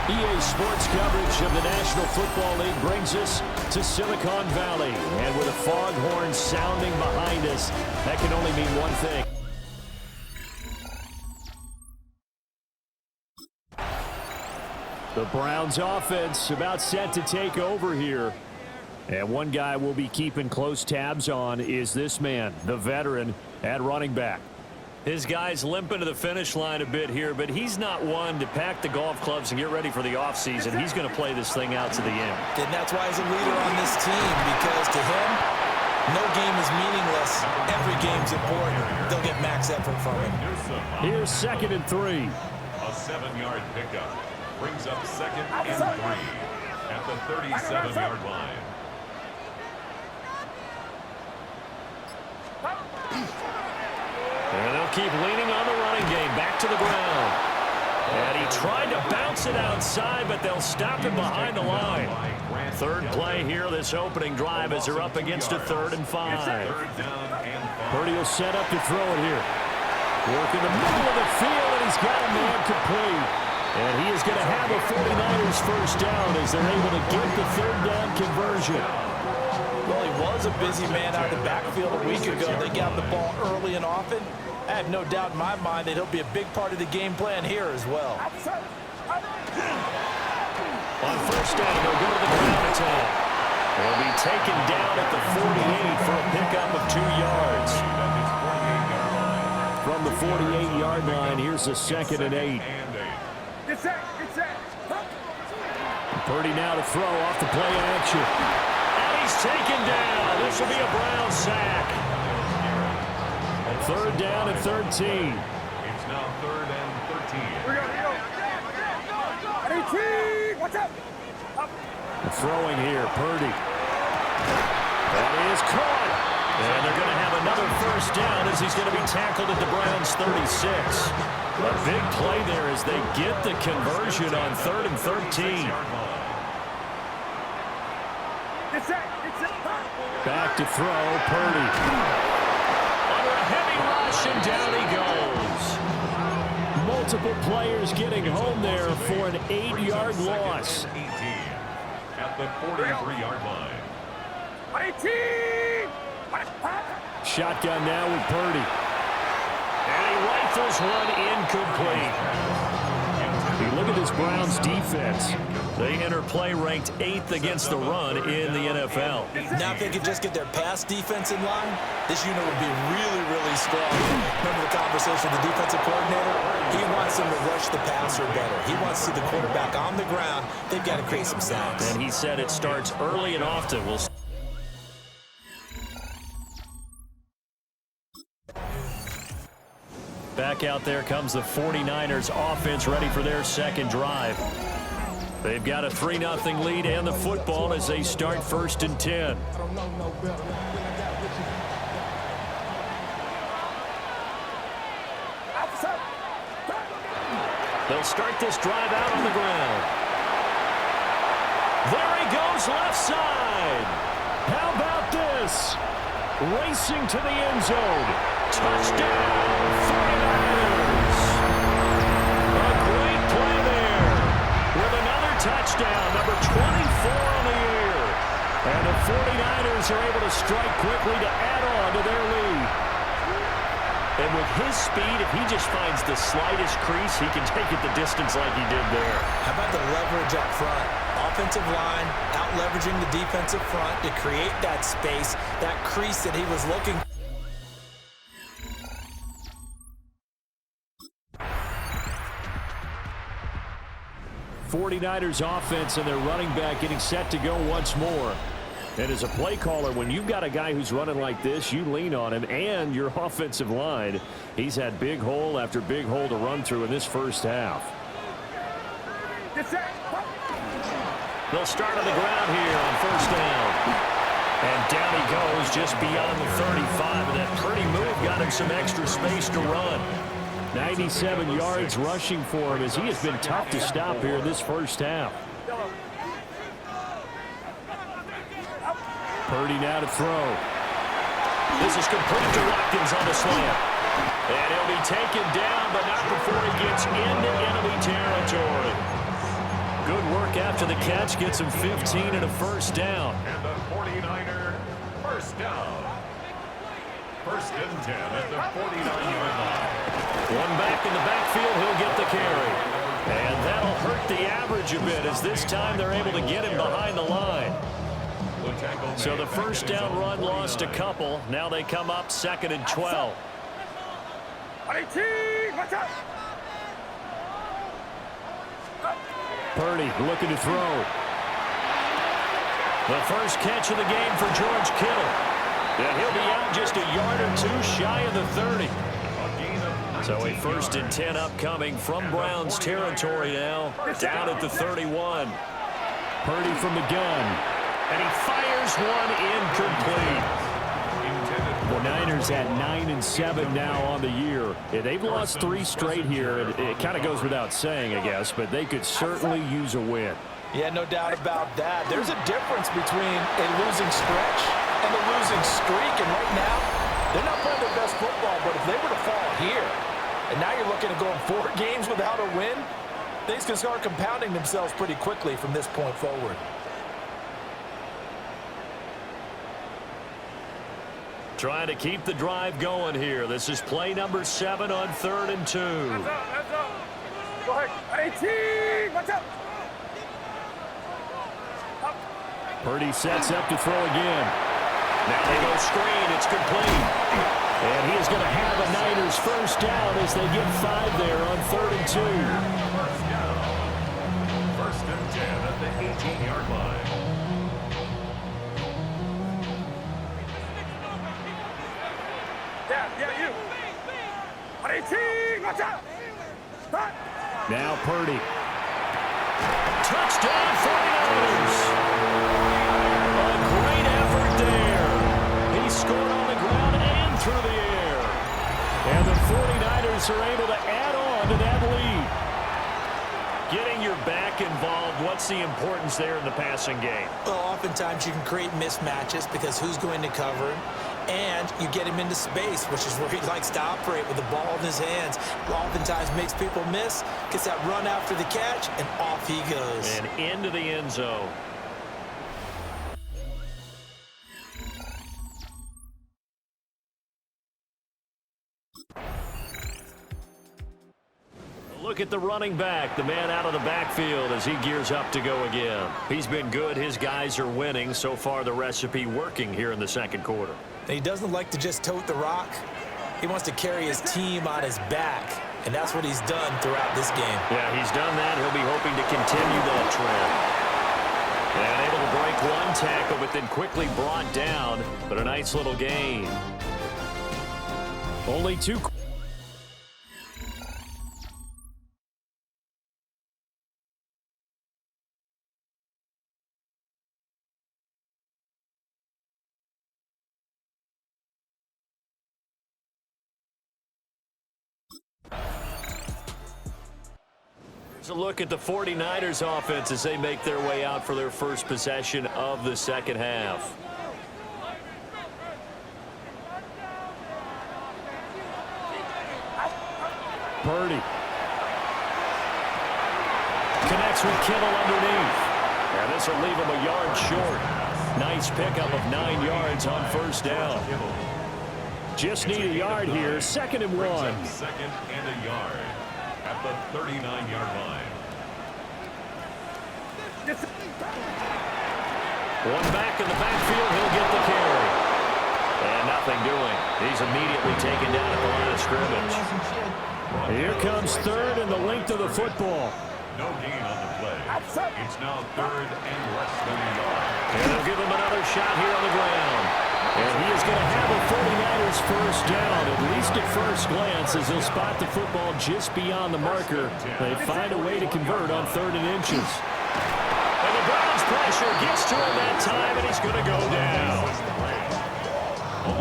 EA Sports coverage of the National Football League brings us to Silicon Valley. And with a foghorn sounding behind us, that can only mean one thing. The Browns offense about set to take over here. And one guy we'll be keeping close tabs on is this man, the veteran at running back. His guy's limping to the finish line a bit here, but he's not one to pack the golf clubs and get ready for the offseason. He's going to play this thing out to the end. And that's why he's a leader on this team, because to him, no game is meaningless. Every game's important. They'll get max effort from him. Here's 2nd and 3. A 7-yard pickup brings up 2nd and 3 at the 37-yard line. And they'll keep leaning on the running game. Back to the ground. And he tried to bounce it outside, but they'll stop him behind the line. Third play here, this opening drive, as they're up against a 3rd and 5. Purdy will set up to throw it here. Work in the middle of the field, and he's got a man complete. And he is going to have a 49ers first down as they're able to get the 3rd down conversion. Well, he was a busy man out of the backfield a week ago. They got the ball early and often. I have no doubt in my mind that he'll be a big part of the game plan here as well. On first down, they'll go to the ground attack. They'll be taken down at the 48 for a pickup of 2 yards. From the 48-yard line, here's a 2nd and 8. Purdy now to throw off the play action. And he's taken down. This will be a Brown sack. 3rd down and 13. It's now 3rd and 13. Throwing here, Purdy. That is caught. And they're going to have another first down as he's going to be tackled at the Browns' 36. A big play there as they get the conversion on 3rd and 13. Back to throw, Purdy. Under a heavy rush, and down he goes. Multiple players getting home there for an 8-yard loss. At the 43-yard line. Shotgun now with Purdy. And he rifles one incomplete. You look at this Browns defense. They enter play ranked 8th against the run in the NFL. Now if they could just get their pass defense in line, this unit would be really, really strong. Remember the conversation with the defensive coordinator? He wants them to rush the passer better. He wants to see the quarterback on the ground. They've got to create some sacks. And he said it starts early and often. We'll back out there comes the 49ers offense ready for their second drive. They've got a 3-0 lead and the football as they start 1st and 10. They'll start this drive out on the ground. There he goes left side. How about this? Racing to the end zone. Touchdown, 49ers. A great play there. With another touchdown, number 24 on the year. And the 49ers are able to strike quickly to add on to their lead. And with his speed, if he just finds the slightest crease, he can take it the distance like he did there. How about the leverage up front? Offensive line out-leveraging the defensive front to create that space, that crease that he was looking for. 49ers offense and their running back getting set to go once more. And as a play caller, when you've got a guy who's running like this, you lean on him and your offensive line. He's had big hole after big hole to run through in this first half. They'll start on the ground here on first down. And down he goes just beyond the 35. And that pretty move got him some extra space to run. 97 yards rushing for him as he has been tough to stop here in this first half. Purdy now to throw. This is complete to Watkins on the slant. And he'll be taken down, but not before he gets into enemy territory. Good work after the catch. Gets him 15 and a first down. And the 49er first down. First and 10 at the 49-yard line. One back in the backfield, he'll get the carry. And that'll hurt the average a bit as this time they're able to get him behind the line. So the first down run lost a couple. Now they come up 2nd and 12. Purdy looking to throw. The first catch of the game for George Kittle. And he'll be out just a yard or two shy of the 30. So a 1st and 10 upcoming from Browns territory now. Down at the 31. Purdy from the gun. And he fires one incomplete. The Niners at 9 and 7 now on the year. Yeah, they've lost 3 straight here. It kind of goes without saying, I guess, but they could certainly use a win. Yeah, no doubt about that. There's a difference between a losing stretch and a losing streak. And right now, they're not playing their best football, but if they were to fall here, and now you're looking at going 4 games without a win, things can start compounding themselves pretty quickly from this point forward. Trying to keep the drive going here. This is play number 7 on 3rd and 2. Go ahead. 18. Watch out. Purdy sets up to throw again. Now they go screen. It's complete. And he is going to have a Niners first down as they get 5 there on 3rd and 2. First down. 1st and 10 at the 18-yard line. Yeah, you. 18. Watch out. Now Purdy. Touchdown 49ers. A great effort there. He scored on the ground and through the air. And the 49ers are able to add on to that lead. Getting your back involved, what's the importance there in the passing game? Well, oftentimes you can create mismatches because who's going to cover him? And you get him into space, which is where he likes to operate with the ball in his hands. Oftentimes makes people miss, gets that run after the catch, and off he goes. And into the end zone. Look at the running back, the man out of the backfield as he gears up to go again. He's been good. His guys are winning. So far, the recipe working here in the 2nd quarter. He doesn't like to just tote the rock. He wants to carry his team on his back, and that's what he's done throughout this game. Yeah, he's done that. He'll be hoping to continue that trend. And able to break one tackle, but then quickly brought down. But a nice little gain. Only 2. A look at the 49ers offense as they make their way out for their first possession of the 2nd half. Purdy. Connects with Kittle underneath. And this will leave him a yard short. Nice pickup of 9 yards on first down. Just need a yard here. 2nd and 1. 2nd and a yard at the 39-yard line. One back in the backfield. He'll get the carry. And nothing doing. He's immediately taken down at the line of scrimmage. Here comes 3rd and the length of the football. No gain on the play. It's now 3rd and less than a yard. And they'll give him another shot here on the ground. And he is going to have a 49ers first down, at least at first glance, as he'll spot the football just beyond the marker. They find a way to convert on 3rd and inches. And the Browns pressure gets to him that time, and he's going to go down.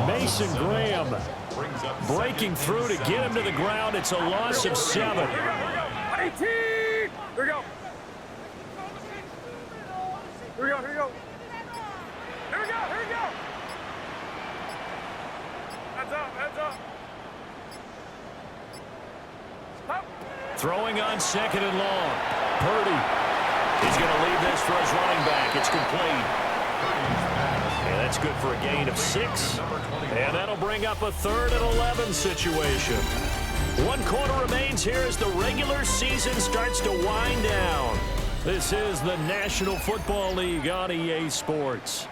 Mason Graham breaking through to get him to the ground. It's a loss of 7. Here we go. Here we go. Here we go. Here we go. Here we go. Heads up. Heads up. Stop. Throwing on 2nd and long. Purdy. He's going to leave this for his running back. It's complete. And that's good for a gain of 6. And that'll bring up a 3rd and 11 situation. 1 quarter remains here as the regular season starts to wind down. This is the National Football League on EA Sports.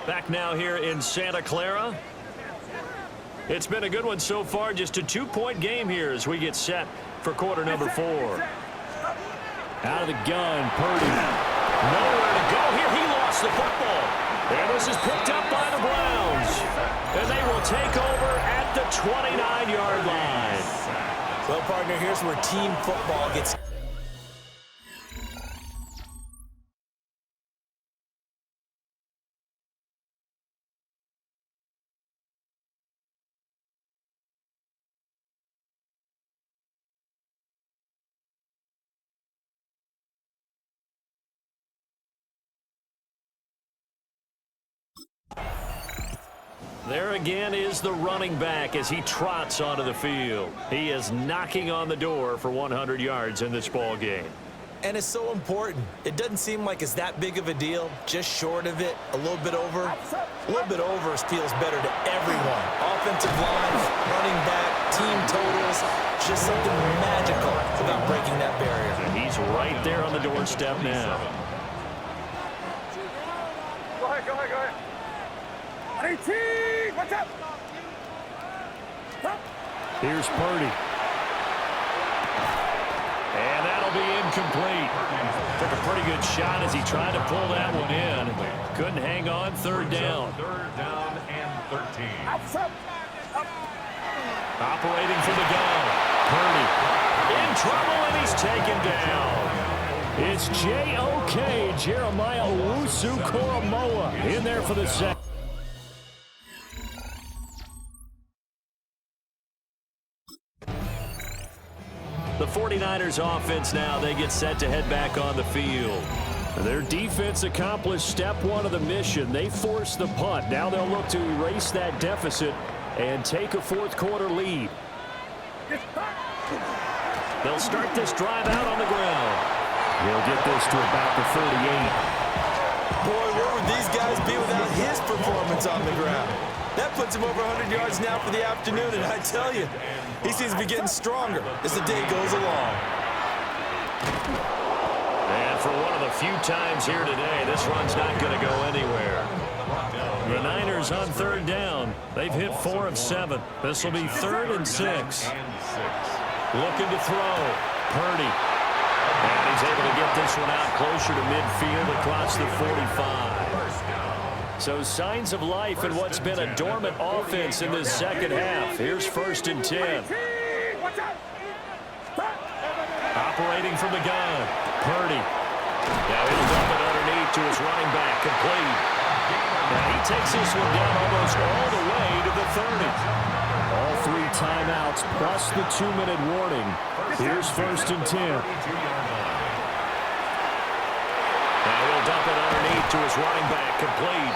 Back now here in Santa Clara. It's been a good one so far. Just a 2-point game here as we get set for quarter number 4. Out of the gun, Purdy. Nowhere to go here. He lost the football. And this is picked up by the Browns. And they will take over at the 29-yard line. Well, partner, here's where team football gets... There again is the running back as he trots onto the field. He is knocking on the door for 100 yards in this ball game. And it's so important. It doesn't seem like it's that big of a deal. Just short of it, a little bit over. A little bit over feels better to everyone. Offensive line, running back, team totals. Just something magical about breaking that barrier. And he's right there on the doorstep now. Go ahead. Go ahead. Go ahead. 18. Watch out. Stop. Here's Purdy. And that'll be incomplete. Took a pretty good shot as he tried to pull that one in. Couldn't hang on. 3rd down. 3rd down and 13. Operating from the gun. Purdy in trouble, and he's taken down. It's J.O.K. Jeremiah Owusu-Koramoah in there for the sack. The 49ers offense now, they get set to head back on the field. Their defense accomplished step 1 of the mission. They forced the punt. Now they'll look to erase that deficit and take a 4th quarter lead. They'll start this drive out on the ground. He'll get this to about the 38. Boy, where would these guys be without his performance on the ground? That puts him over 100 yards now for the afternoon, and I tell you, he seems to be getting stronger as the day goes along. And for one of the few times here today, this run's not going to go anywhere. The Niners on 3rd down. They've hit 4 of 7. This will be 3rd and 6. Looking to throw. Purdy. And he's able to get this one out closer to midfield across the 45. So signs of life in what's been a dormant offense in this second half. Here's 1st and 10. Operating from the gun. Purdy. Now he'll dump it underneath to his running back. Complete. And he takes this one down almost all the way to the 30. All 3 timeouts plus the 2-minute warning. Here's 1st and 10. Now he'll dump it underneath to his running back. Complete.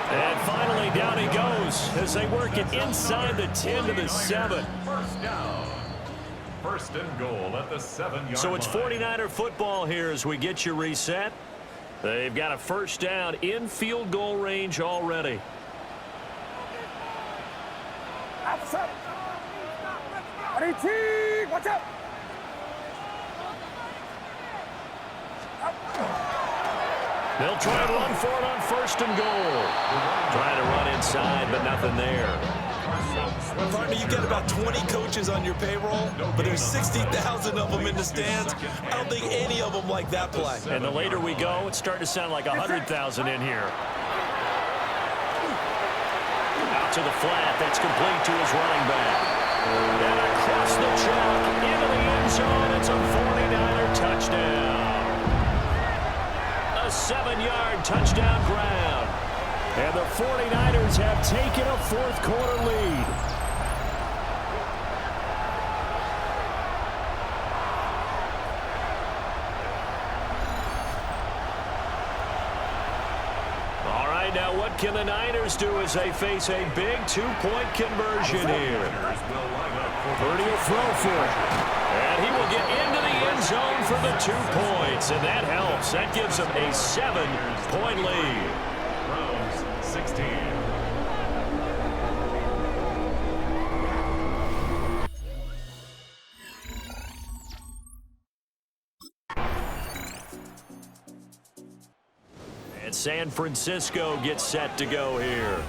And finally down he goes as they work it inside the 10 to the 7. first and goal at the 7-yard line. So it's 49er football here as we get you reset. They've got a first down in field goal range already. Watch out! They'll try and run for it on first and goal. Trying to run inside, but nothing there. Partner, you got about 20 coaches on your payroll, but there's 60,000 of them in the stands. I don't think any of them like that play. And the later we go, it's starting to sound like 100,000 in here. Out to the flat. That's complete to his running back. And across the chalk into the end zone. It's a 49er touchdown. A 7-yard touchdown ground. And the 49ers have taken a fourth-quarter lead. All right, now what can the Niners do as they face a big two-point conversion here? Purdy will throw for it. And he will get into the end zone for the 2 points. And that helps. That gives them a 7-point lead. Browns 16. And San Francisco gets set to go here.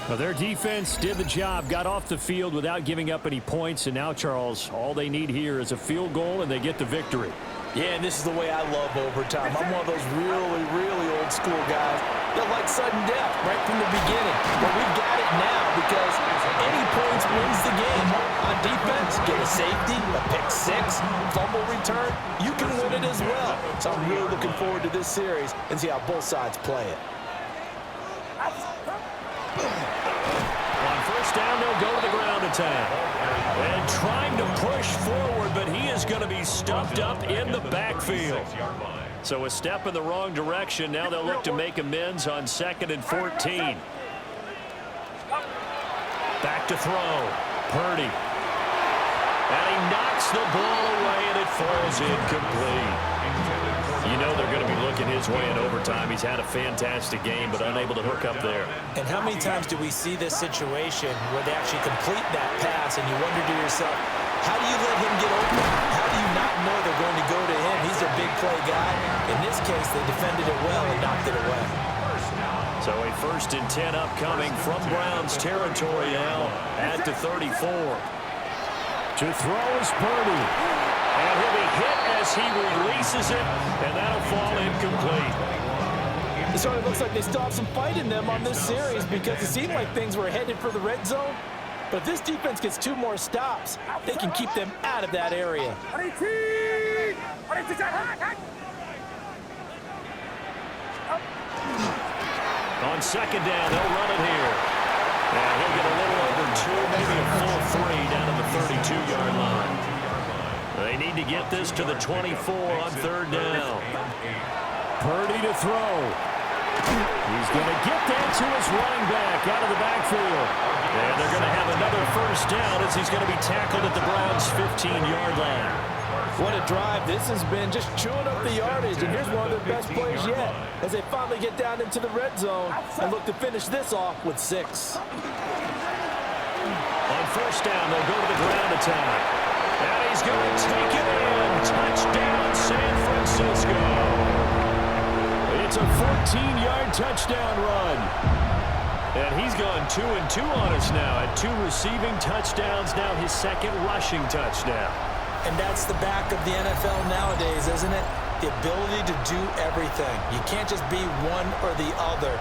Well, their defense did the job, got off the field without giving up any points, and now, Charles, all they need here is a field goal, and they get the victory. Yeah, and this is the way I love overtime. I'm one of those really, really old school guys that like sudden death right from the beginning. But we've got it now because any points wins the game. On defense, get a safety, a pick six, fumble return, you can win it as well. So I'm really looking forward to this series and see how both sides play it. On first down, they'll go to the ground attack. And trying to push forward, but he is going to be stuffed up in the backfield. So a step in the wrong direction. Now they'll look to make amends on 2nd and 14. Back to throw. Purdy. And he knocks the ball away, and it falls incomplete. You know they're going to be looking his way in overtime. He's had a fantastic game, but unable to hook up there. And how many times do we see this situation where they actually complete that pass, and you wonder to yourself, how do you let him get open? How do you not know they're going to go to him? He's a big play guy. In this case, they defended it well and knocked it away. So a 1st and 10 upcoming from Browns territory now at the 34. To throw is Purdy. And he'll be hit as he releases it, and that'll fall incomplete. It sort of looks like they still have some fight in them on this series because it seemed like things were headed for the red zone. But if this defense gets 2 more stops, they can keep them out of that area. On 2nd down, they'll run it here. And he'll get a little over 2, maybe a full 3 down to the 32-yard line. They need to get this to the 24 on 3rd down. Purdy to throw. He's going to get that to his running back out of the backfield. And they're going to have another first down as he's going to be tackled at the Browns' 15-yard line. What a drive this has been, just chewing up the yardage. And here's one of their best plays yet as they finally get down into the red zone and look to finish this off with 6. On first down, they'll go to the ground attack. And he's going to take it in. Touchdown, San Francisco. It's a 14-yard touchdown run. And he's gone 2-2 on us now at 2 receiving touchdowns, now his 2nd rushing touchdown. And that's the back of the NFL nowadays, isn't it? The ability to do everything. You can't just be one or the other.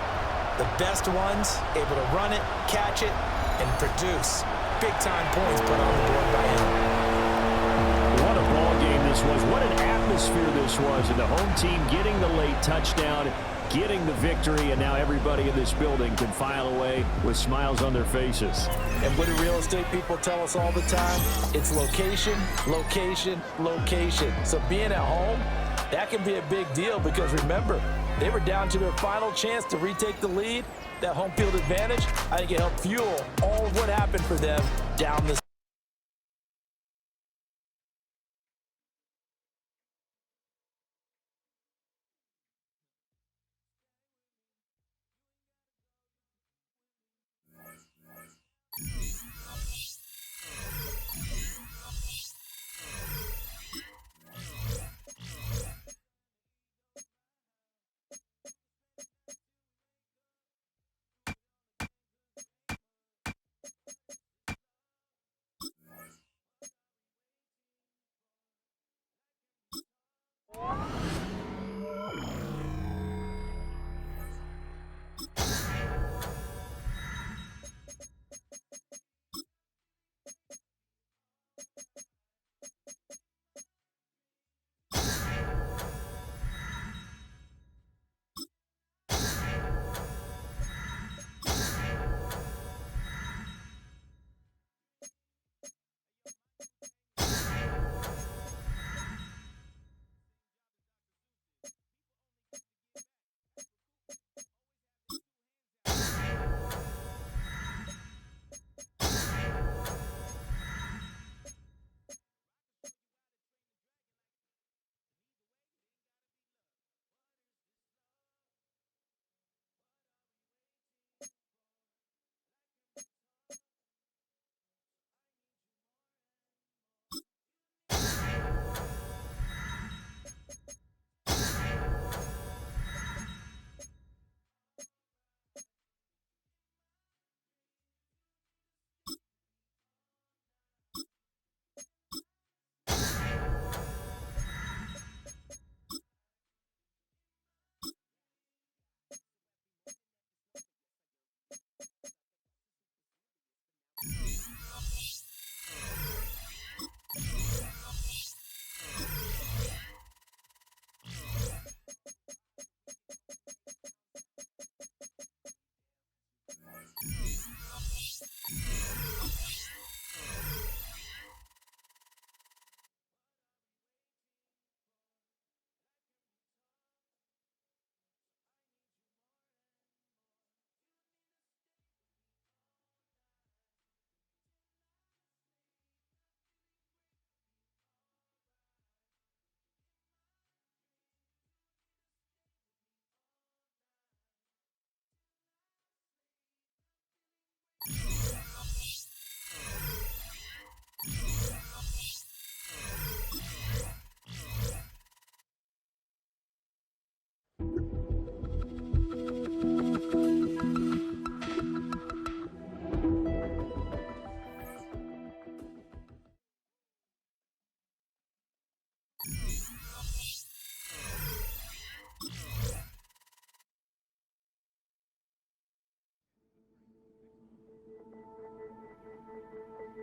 The best ones, able to run it, catch it, and produce. Big-time points put on the board by him. What a ball game this was. What an atmosphere this was. And the home team getting the late touchdown, getting the victory, and now everybody in this building can file away with smiles on their faces. And what do real estate people tell us all the time? It's location, location, location. So being at home, that can be a big deal because remember, they were down to their final chance to retake the lead. That home field advantage, I think it helped fuel all of what happened for them down the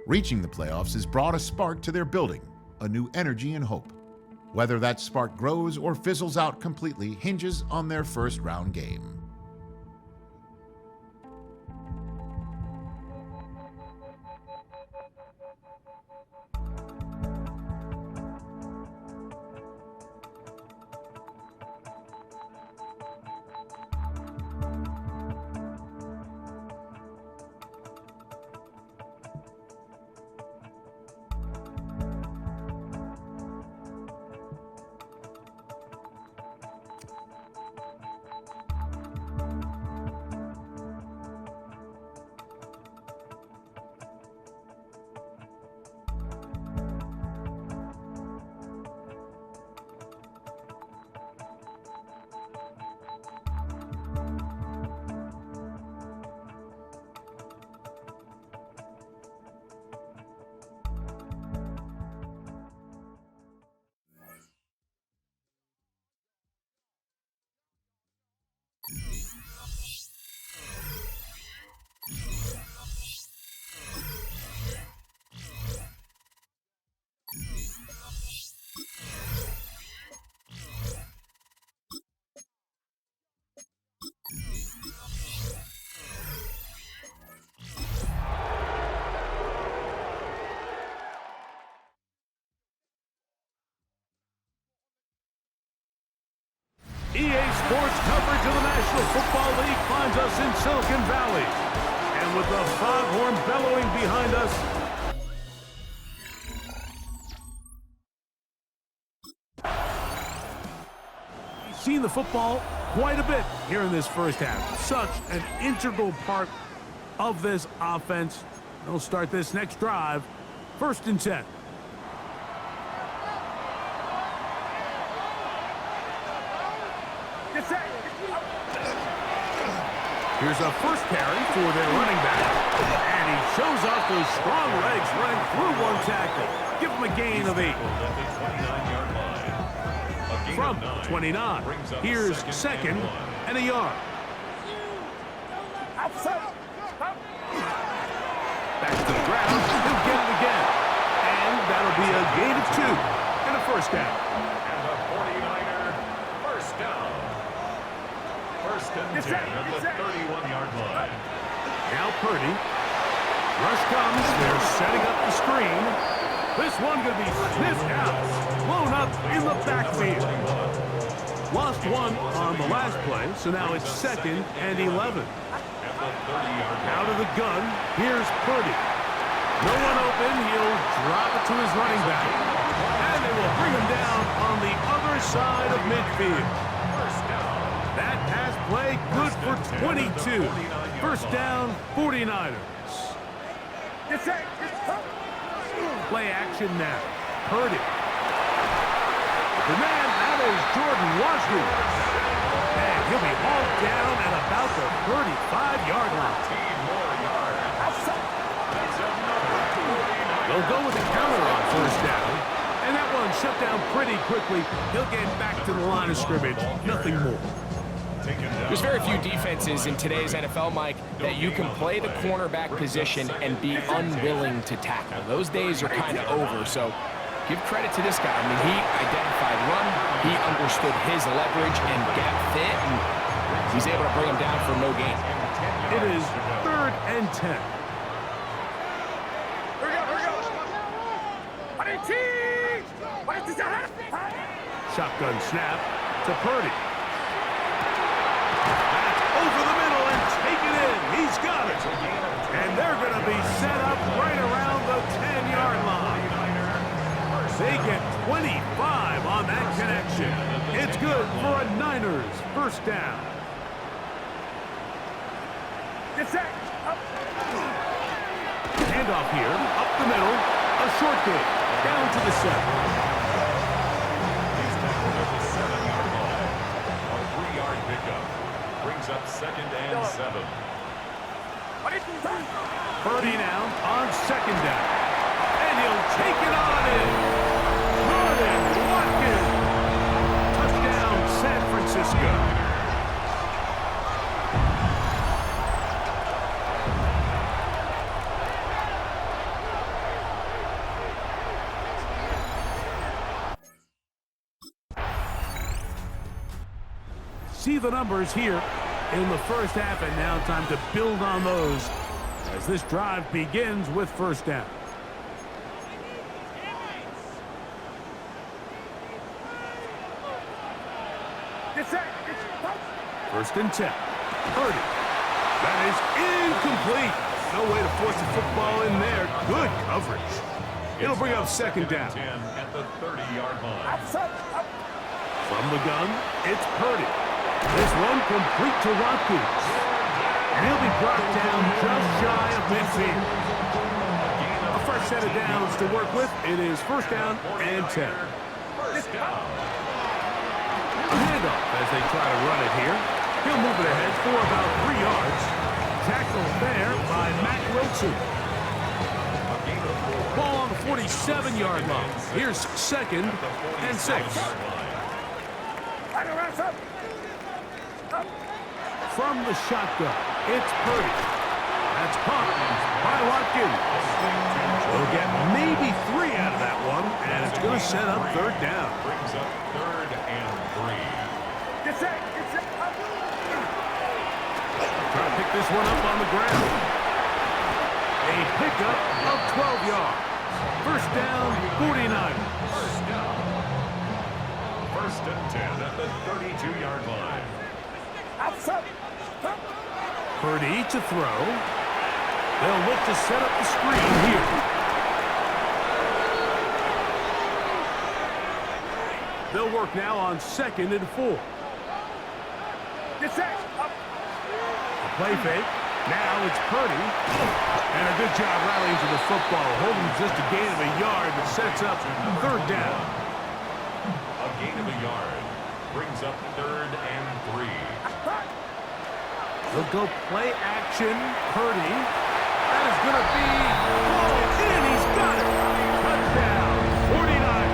Reaching the playoffs has brought a spark to their building, a new energy and hope. Whether that spark grows or fizzles out completely hinges on their first-round game. EA Sports coverage of the National Football League finds us in Silicon Valley. And with the foghorn bellowing behind us, we've seen the football quite a bit here in this first half. Such an integral part of this offense. They'll start this next drive, 1st and 10. Here's a first carry for their running back. And he shows off those strong legs running through one tackle. Give him a gain of 8. From 29. Here's 2nd and a yard. Back to the ground. He'll get it again. And that'll be a gain of 2 and a first down. And the 49er first down. 1st and 10 at the 31-yard line. Now Purdy. Rush comes. They're setting up the screen. This one going to be sniffed out. Blown up in the backfield. Lost 1 on the last play, so now it's 2nd and 11. Out of the gun, here's Purdy. No one open. He'll drop it to his running back. And they will bring him down on the other side of midfield. That pass play good for 22. First down, 49ers. Play action now. Purdy. The man, that is Jordan Washington. And he'll be hauled down at about the 35-yard line. They'll go with the counter on first down. And that one shut down pretty quickly. He'll get back to the line of scrimmage. Nothing more. There's very few defenses in today's NFL, Mike, that you can play the cornerback position and be unwilling to tackle. Those days are kind of over, so give credit to this guy. I mean, he identified run, he understood his leverage and gap fit, and he's able to bring him down for no gain. It is 3rd and 10. Shotgun snap to Purdy. That's over the middle and taken in. He's got it. And they're going to be set up right around the 10-yard line. They get 25 on that connection. It's good for a Niners first down. Handoff here, up the middle, a short gain, down to the 7. He's tackled at the 7-yard line. A 3-yard pickup. Brings up 2nd and 7. Purdy now on 2nd down. And he'll take it on in. Jordan Watkins. Touchdown, San Francisco. see the numbers here in the first half, and now time to build on those as this drive begins with first down. First and 10. Purdy. That is incomplete. No way to force the football in there. Good coverage. It'll bring up second down. 10 at the 30-yard line. From the gun, it's Purdy. This one complete to Watkins. And he'll be brought down just shy of midfield. A fresh set of downs to work with. It is first down and 10. First down. A handoff as they try to run it here. He'll move it ahead for about 3 yards. Tackled there by Matt Wilson. Ball on the 47-yard line. Here's second and 6. From the shotgun, it's Purdy. That's pumped by Watkins. They'll get maybe 3 out of that one, and it's going to set up third down. Brings up third and 3. Trying to pick this one up on the ground. A pickup of 12 yards. First down, 49ers. First and 10 at the 32-yard line. Purdy to throw. They'll look to set up the screen here. They'll work now on second and 4. A play fake. Now it's Purdy. And a good job rallying to the football. Holding just a gain of a yard that sets up third down. A gain of a yard. Brings up third and 3. They'll go play action. Purdy. That is going to be... Oh, and he's got it. Touchdown. 49.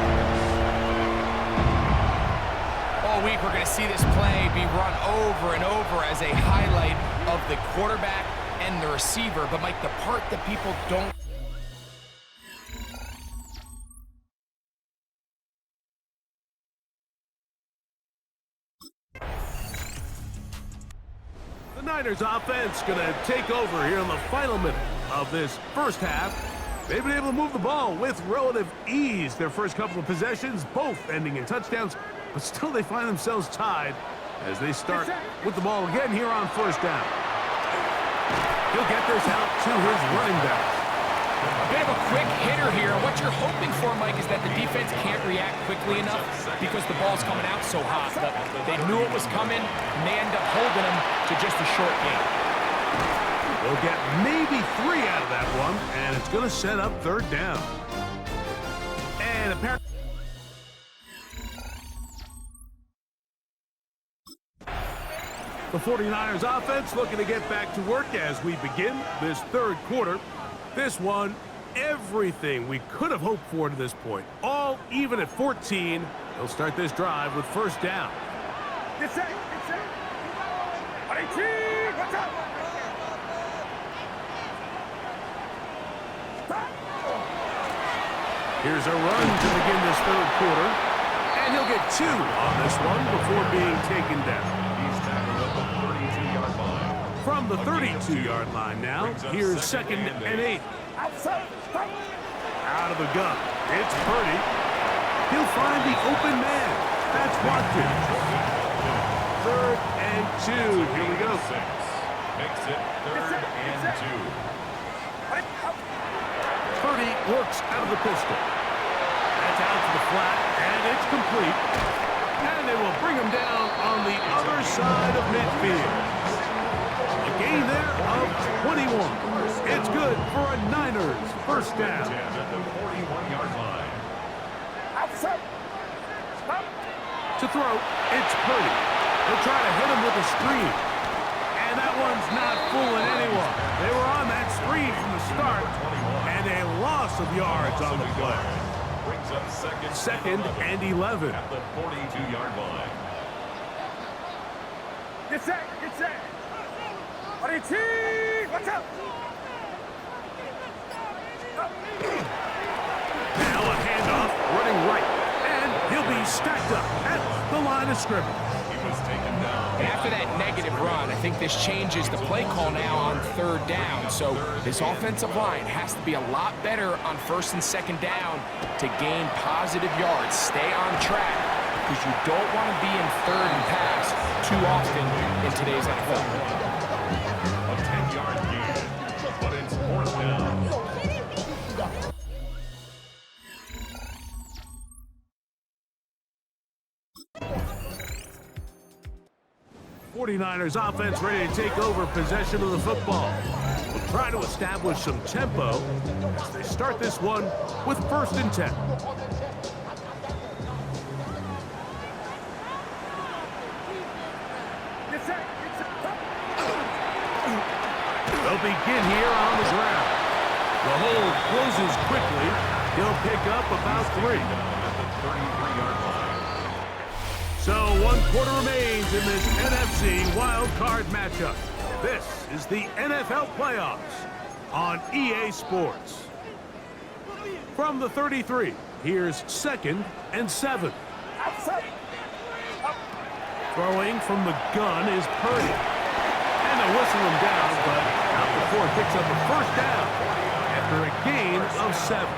All week we're going to see this play be run over and over as a highlight of the quarterback and the receiver. But, Mike, the part that people don't... The Niners offense going to take over here in the final minute of this first half. They've been able to move the ball with relative ease. Their first couple of possessions, both ending in touchdowns, but still they find themselves tied as they start with the ball again here on first down. He'll get this out to his running back. A bit of a quick hitter here. What you're hoping for, Mike, is that the defense can't react quickly enough because the ball's coming out so hot. But they knew it was coming, and they end up holding them to just a short gain. They'll get maybe 3 out of that one, and it's going to set up third down. And apparently... The 49ers offense looking to get back to work as we begin this third quarter. This one, everything we could have hoped for to this point. All even at 14. They'll start this drive with first down. Here's a run to begin this third quarter. And he'll get 2 on this one before being taken down. He's tackled at the 32-yard line. From the 32-yard line now, here's second and 8. Out of the gun, it's Purdy. He'll find the open man. That's Watkins. Third and 2. Here we go. Makes it third and 2. Purdy works out of the pistol. That's out to the flat, and it's complete. And they will bring him down on the other side of midfield. A gain there of 21. It's good for a Niners first down. At the 41-yard line. To throw, it's Purdy. They'll try to hit him with a screen. And that one's not fooling anyone. They were on that screen from the start, and a loss of yards on the play. Brings up Second and 11. at the 42-yard line. Get set. Watch out. Now a handoff running right. And he'll be stacked up at the line of scrimmage. He was taken down. And after that negative run, I think this changes the play call now on third down. So this offensive line has to be a lot better on first and second down to gain positive yards. Stay on track because you don't want to be in third and pass too often in today's NFL. A 10-yard gain, but it's fourth down. 49ers offense ready to take over possession of the football. Will try to establish some tempo as they start this one with 1st and 10. They'll begin here on the ground. The hole closes quickly. He'll pick up about 3. At the 33-yard line. So 1 quarter remains in this NFC wild card matchup. This is the NFL playoffs on EA Sports. From the 33, here's 2nd and 7. Throwing from the gun is Purdy. And they whistle him down, but not before it picks up a 1st down after a gain of 7.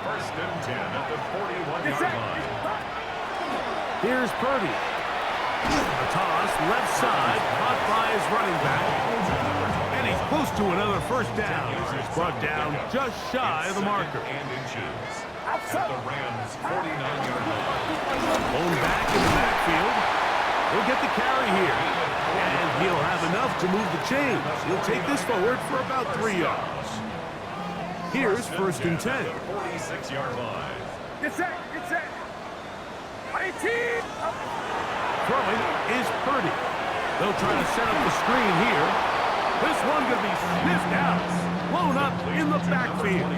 1st and 10 at the 41-yard line. Here's Purdy. A toss, left side, caught by his running back. And he's close to another 1st down. He's brought down just shy of the marker. And inches. At the Rams' 49-yard line. Blown back in the backfield. He'll get the carry here. And he'll have enough to move the chains. He'll take this forward for about 3 yards. Here's 1st and 10. 46-yard line. Get set. Throwing is Purdy. They'll try to set up the screen here. This one going to be sniffed out. Blown up in the backfield.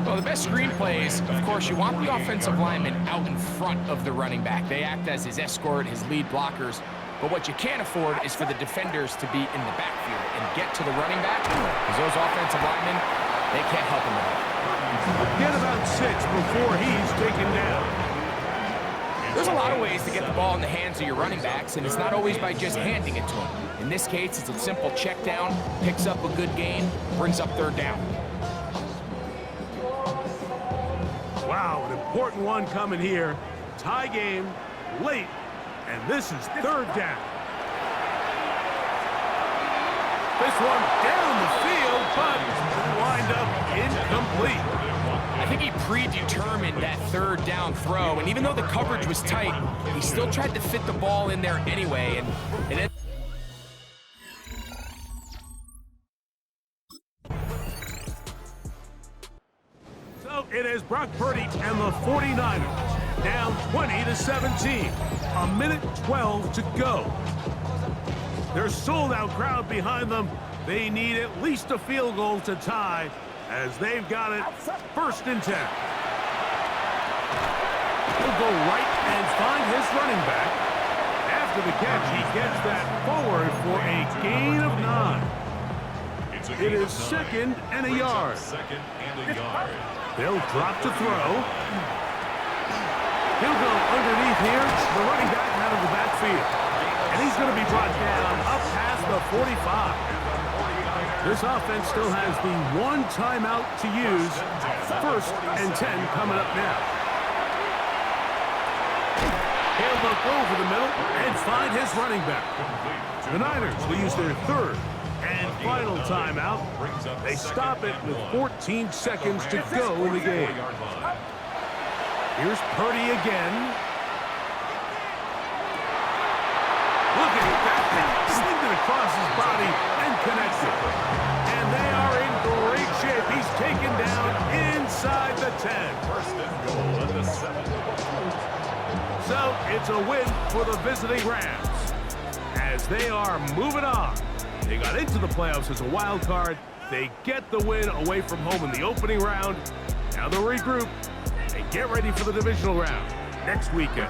Well, the best screen plays, of course, you want the offensive lineman out in front of the running back. They act as his escort, his lead blockers. But what you can't afford is for the defenders to be in the backfield and get to the running back, because those offensive linemen, they can't help him at all. Get about 6 before he's taken down. There's a lot of ways to get the ball in the hands of your running backs, and it's not always by just handing it to them. In this case, it's a simple check down, picks up a good gain, brings up 3rd down. Wow, an important one coming here. Tie game, late, and this is 3rd down. This one down the field, but wind up incomplete. I think he predetermined that 3rd down throw, and even though the coverage was tight, he still tried to fit the ball in there anyway, and it. So it is Brock Purdy and the 49ers down 20-17. A minute 12 to go. Their sold-out crowd behind them. They need at least a field goal to tie, as they've got it 1st and 10. He'll go right and find his running back. After the catch, he gets that forward for a gain of 9. It is 2nd and a yard. 2nd and a yard. They'll drop to throw. He'll go underneath here. The running back out of the backfield. And he's going to be brought down up past the 45. This offense still has the 1 timeout to use. 1st and 10 coming up now. He'll look over the middle and find his running back. The Niners will use their 3rd and final timeout. They stop it with 14 seconds to go in the game. Here's Purdy again. Look at that. Slipped it across his body and connected. And they are in great shape. He's taken down inside the 10. 1st and goal at the 7. So it's a win for the visiting Rams as they are moving on. They got into the playoffs as a wild card. They get the win away from home in the opening round. Now they'll regroup and get ready for the divisional round next weekend.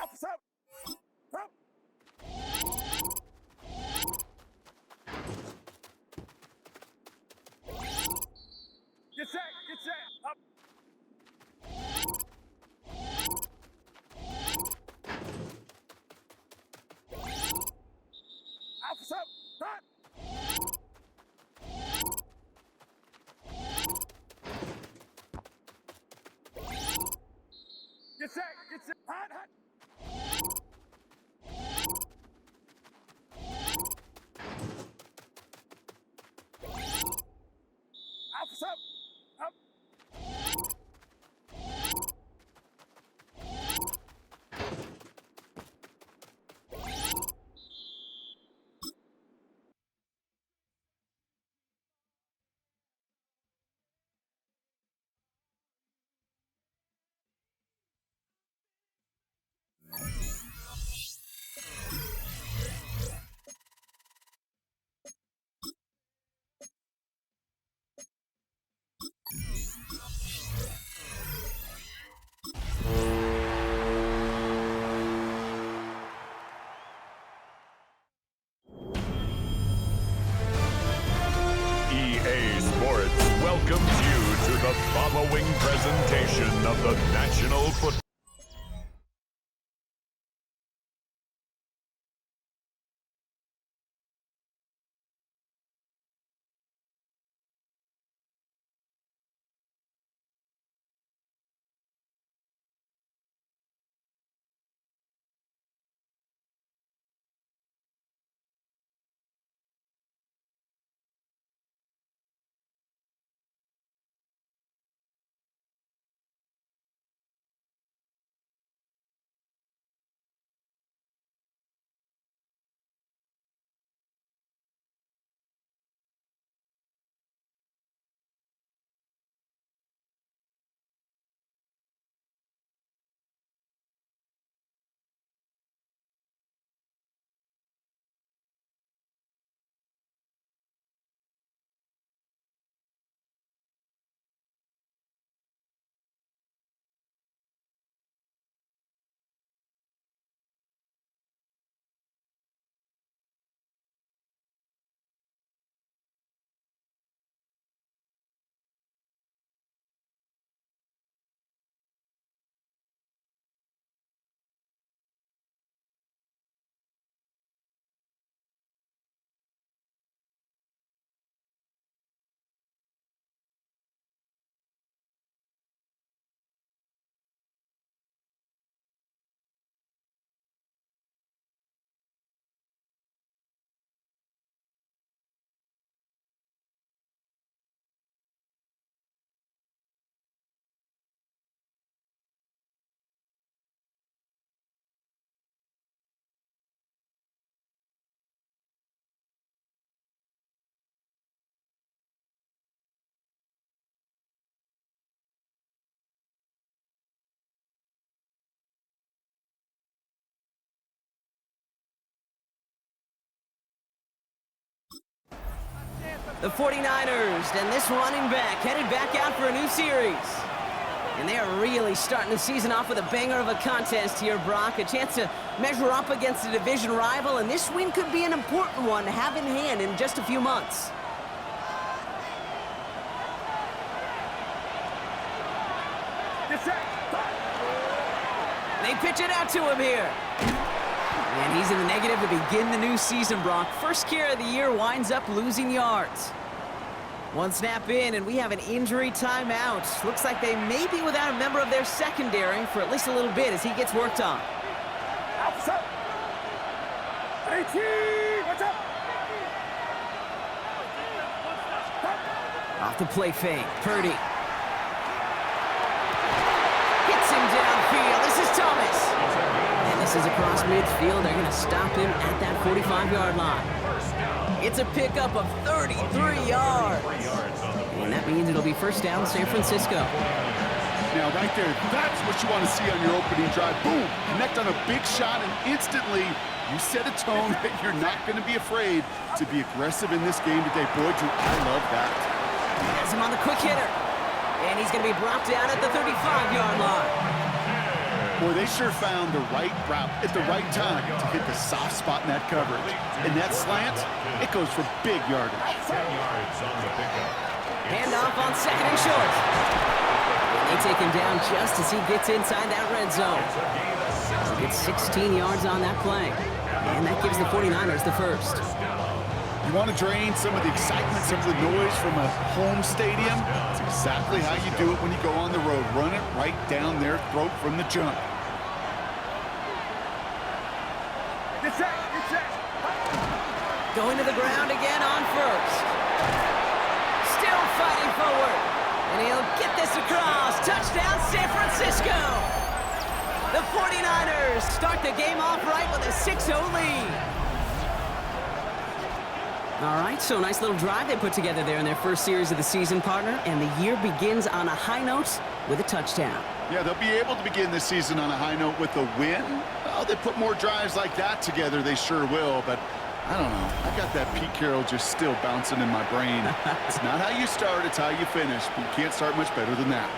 Officer! Up! Get set! Get set! Up! Officer! Front! Get set! Get set! Hot! Hot! Officer! Up! EA Sports welcomes you to the following presentation of the National Football. The 49ers and this running back headed back out for a new series. And they are really starting the season off with a banger of a contest here, Brock. A chance to measure up against a division rival, and this win could be an important one to have in hand in just a few months. They pitch it out to him here. And he's in the negative to begin the new season, Brock. First carry of the year winds up losing yards. One snap in, and we have an injury timeout. Looks like they may be without a member of their secondary for at least a little bit as he gets worked on. Outside. 18, what's up? Off the play fake, Purdy. Hits him downfield. This is Thomas. And this is across midfield. They're going to stop him at that 45-yard line. It's a pickup of 33 yards. And that means it'll be first down, San Francisco. Now, right there, that's what you want to see on your opening drive. Boom! Connect on a big shot, and instantly you set a tone that you're not going to be afraid to be aggressive in this game today. Boy, do I love that. He has him on the quick hitter. And he's going to be brought down at the 35-yard line. Boy, they sure found the right route at the right time to hit the soft spot in that coverage. And that slant, it goes for big yardage. 10 yards on the pickup. Handoff on second and short. And they take him down just as he gets inside that red zone. He gets 16 yards on that play. And that gives the 49ers the first. You want to drain some of the excitement, some of the noise from a home stadium? It's exactly how you do it when you go on the road. Run it right down their throat from the jump. Get set, get set. Going to the ground again on first. Still fighting forward. And he'll get this across. Touchdown, San Francisco. The 49ers start the game off right with a 6-0 lead. All right, so a nice little drive they put together there in their first series of the season, partner, and the year begins on a high note with a touchdown. Yeah, they'll be able to begin this season on a high note with a win. Well, they put more drives like that together, they sure will, but I don't know. I got that Pete Carroll just still bouncing in my brain. It's not how you start, it's how you finish, but you can't start much better than that.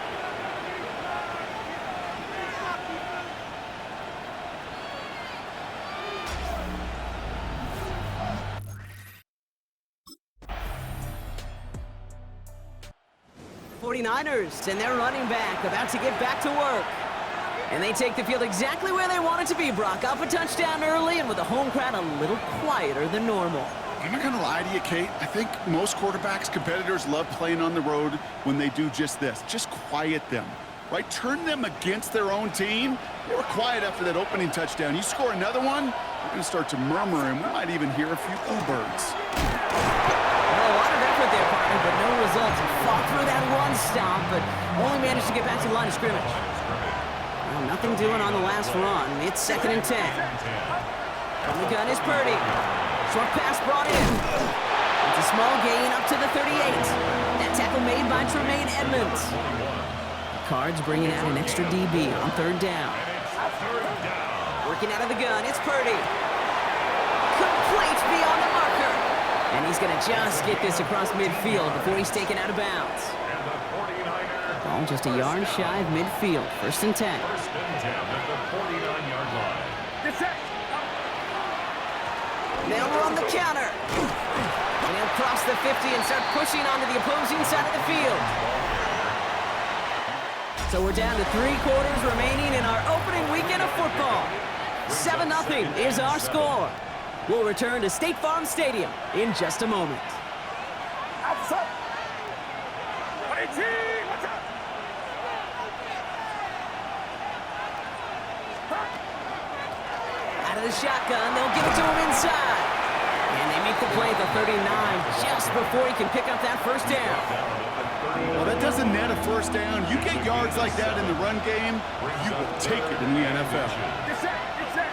'49ers and their running back about to get back to work. And they take the field exactly where they want it to be, Brock. Up a touchdown early and with the home crowd a little quieter than normal. I'm not going to lie to you, Kate. I think most quarterbacks, competitors love playing on the road when they do just this. Just quiet them, right? Turn them against their own team. They were quiet after that opening touchdown. You score another one, we're going to start to murmur, and we might even hear a few birds. Well, a lot of effort there, partner, but no results. Fought through that one stop, but only managed to get back to the line of scrimmage. Well, nothing doing on the last run. It's 2nd and 10. From the gun is Purdy. Short pass brought in. It's a small gain up to the 38. That tackle made by Tremaine Edmonds. The Cards bringing out an extra DB on 3rd down. Working out of the gun, it's Purdy. Complete beyond the marker. And he's going to just get this across midfield before he's taken out of bounds. Ball just a yard shy of midfield. 1st and 10. First and 10 at the 49-yard line. Get set. They'll run the counter. And he'll cross the 50 and start pushing onto the opposing side of the field. So we're down to 3 quarters remaining in our opening weekend of football. 7-0 is our score. We'll return to State Farm Stadium in just a moment. Outside. 22, watch out. Out of the shotgun, they'll give it to him inside. And they make the play at the 39 just before he can pick up that first down. Well, that doesn't net a first down. You get yards like that in the run game, you will take it in the NFL. Get set, get set.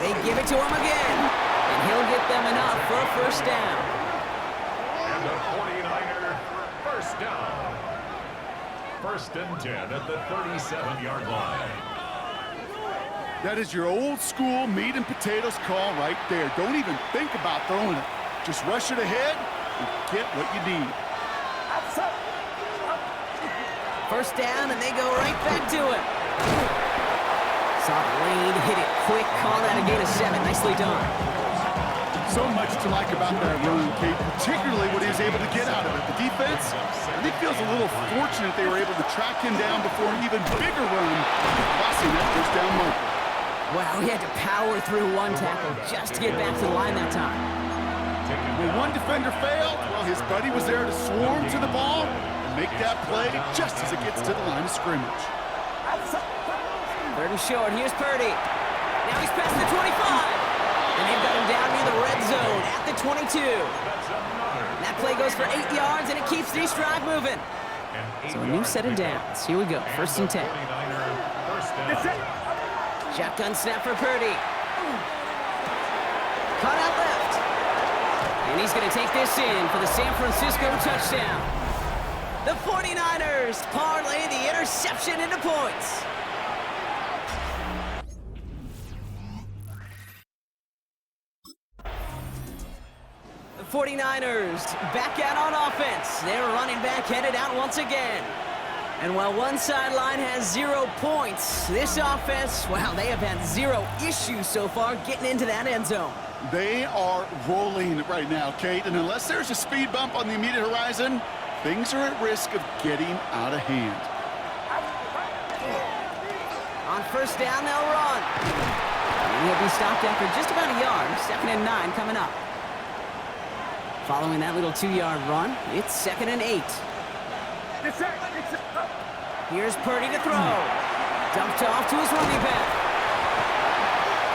They give it to him again, and he'll get them enough for a first down. And the 49er first down. 1st and 10 at the 37-yard line. That is your old school meat and potatoes call right there. Don't even think about throwing it. Just rush it ahead and get what you need. Outside. First down, and they go right back to it. Saw the lane, hit it quick, call that a gain of 7. Nicely done. So much to like about that run, Kate, particularly what he was able to get out of it. The defense, I think, feels a little fortunate they were able to track him down before an even bigger run, crossing that first down marker. Wow, he had to power through one tackle just to get back to the line that time. When one defender failed, well, his buddy was there to swarm to the ball and make that play just as it gets to the line of scrimmage. 3rd and short, here's Purdy. Now he's past the 25. And they've got him down near the red zone at the 22. That play goes for 8 yards, and it keeps this drive moving. So a new set of downs. Here we go, 1st and 10. Get set. Shotgun snap for Purdy. Cut out left. And he's going to take this in for the San Francisco touchdown. The 49ers parlay the interception into points. The 49ers back out on offense. Their running back headed out once again. And while one sideline has 0 points, this offense, wow, they have had 0 issues so far getting into that end zone. They are rolling right now, Kate, and unless there's a speed bump on the immediate horizon, things are at risk of getting out of hand. On first down, they'll run. And he'll be stopped after just about a yard. 2nd and 9 coming up. Following that little 2-yard run, it's 2nd and 8. Here's Purdy to throw. Dumped off to his running back.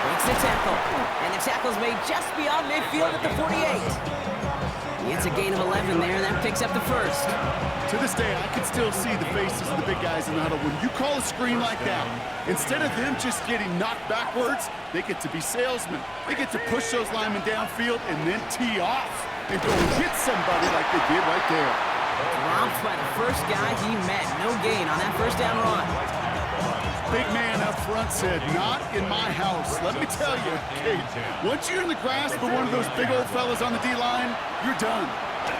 Breaks the tackle. And the tackle's made just beyond midfield at the 48. It's a gain of 11 there, and that picks up the first. To this day, I can still see the faces of the big guys in the huddle. When you call a screen like that, instead of them just getting knocked backwards, they get to be salesmen. They get to push those linemen downfield and then tee off and go and hit somebody like they did right there. Dropped by the first guy he met. No gain on that first down run. Big man up front said, "Not in my house." Let me tell you, Kate, once you're in the grasp of one of those big old fellas on the D-line, you're done.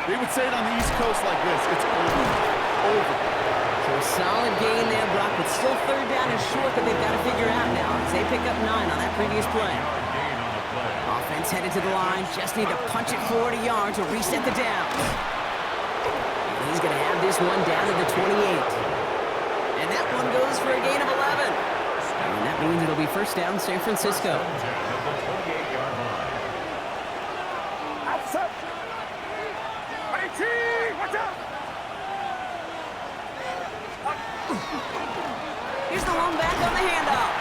They would say it on the East Coast like this: it's over. Over. So a solid gain there, Brock, but still 3rd down and short that they've got to figure out now as they pick up 9 on that previous play. Offense headed to the line, just need to punch it forward a yard to reset the downs. And he's going to have this one down to the 28. And that one goes for a gain of 11. And that means it'll be first down San Francisco. Here's the lone back on the handoff.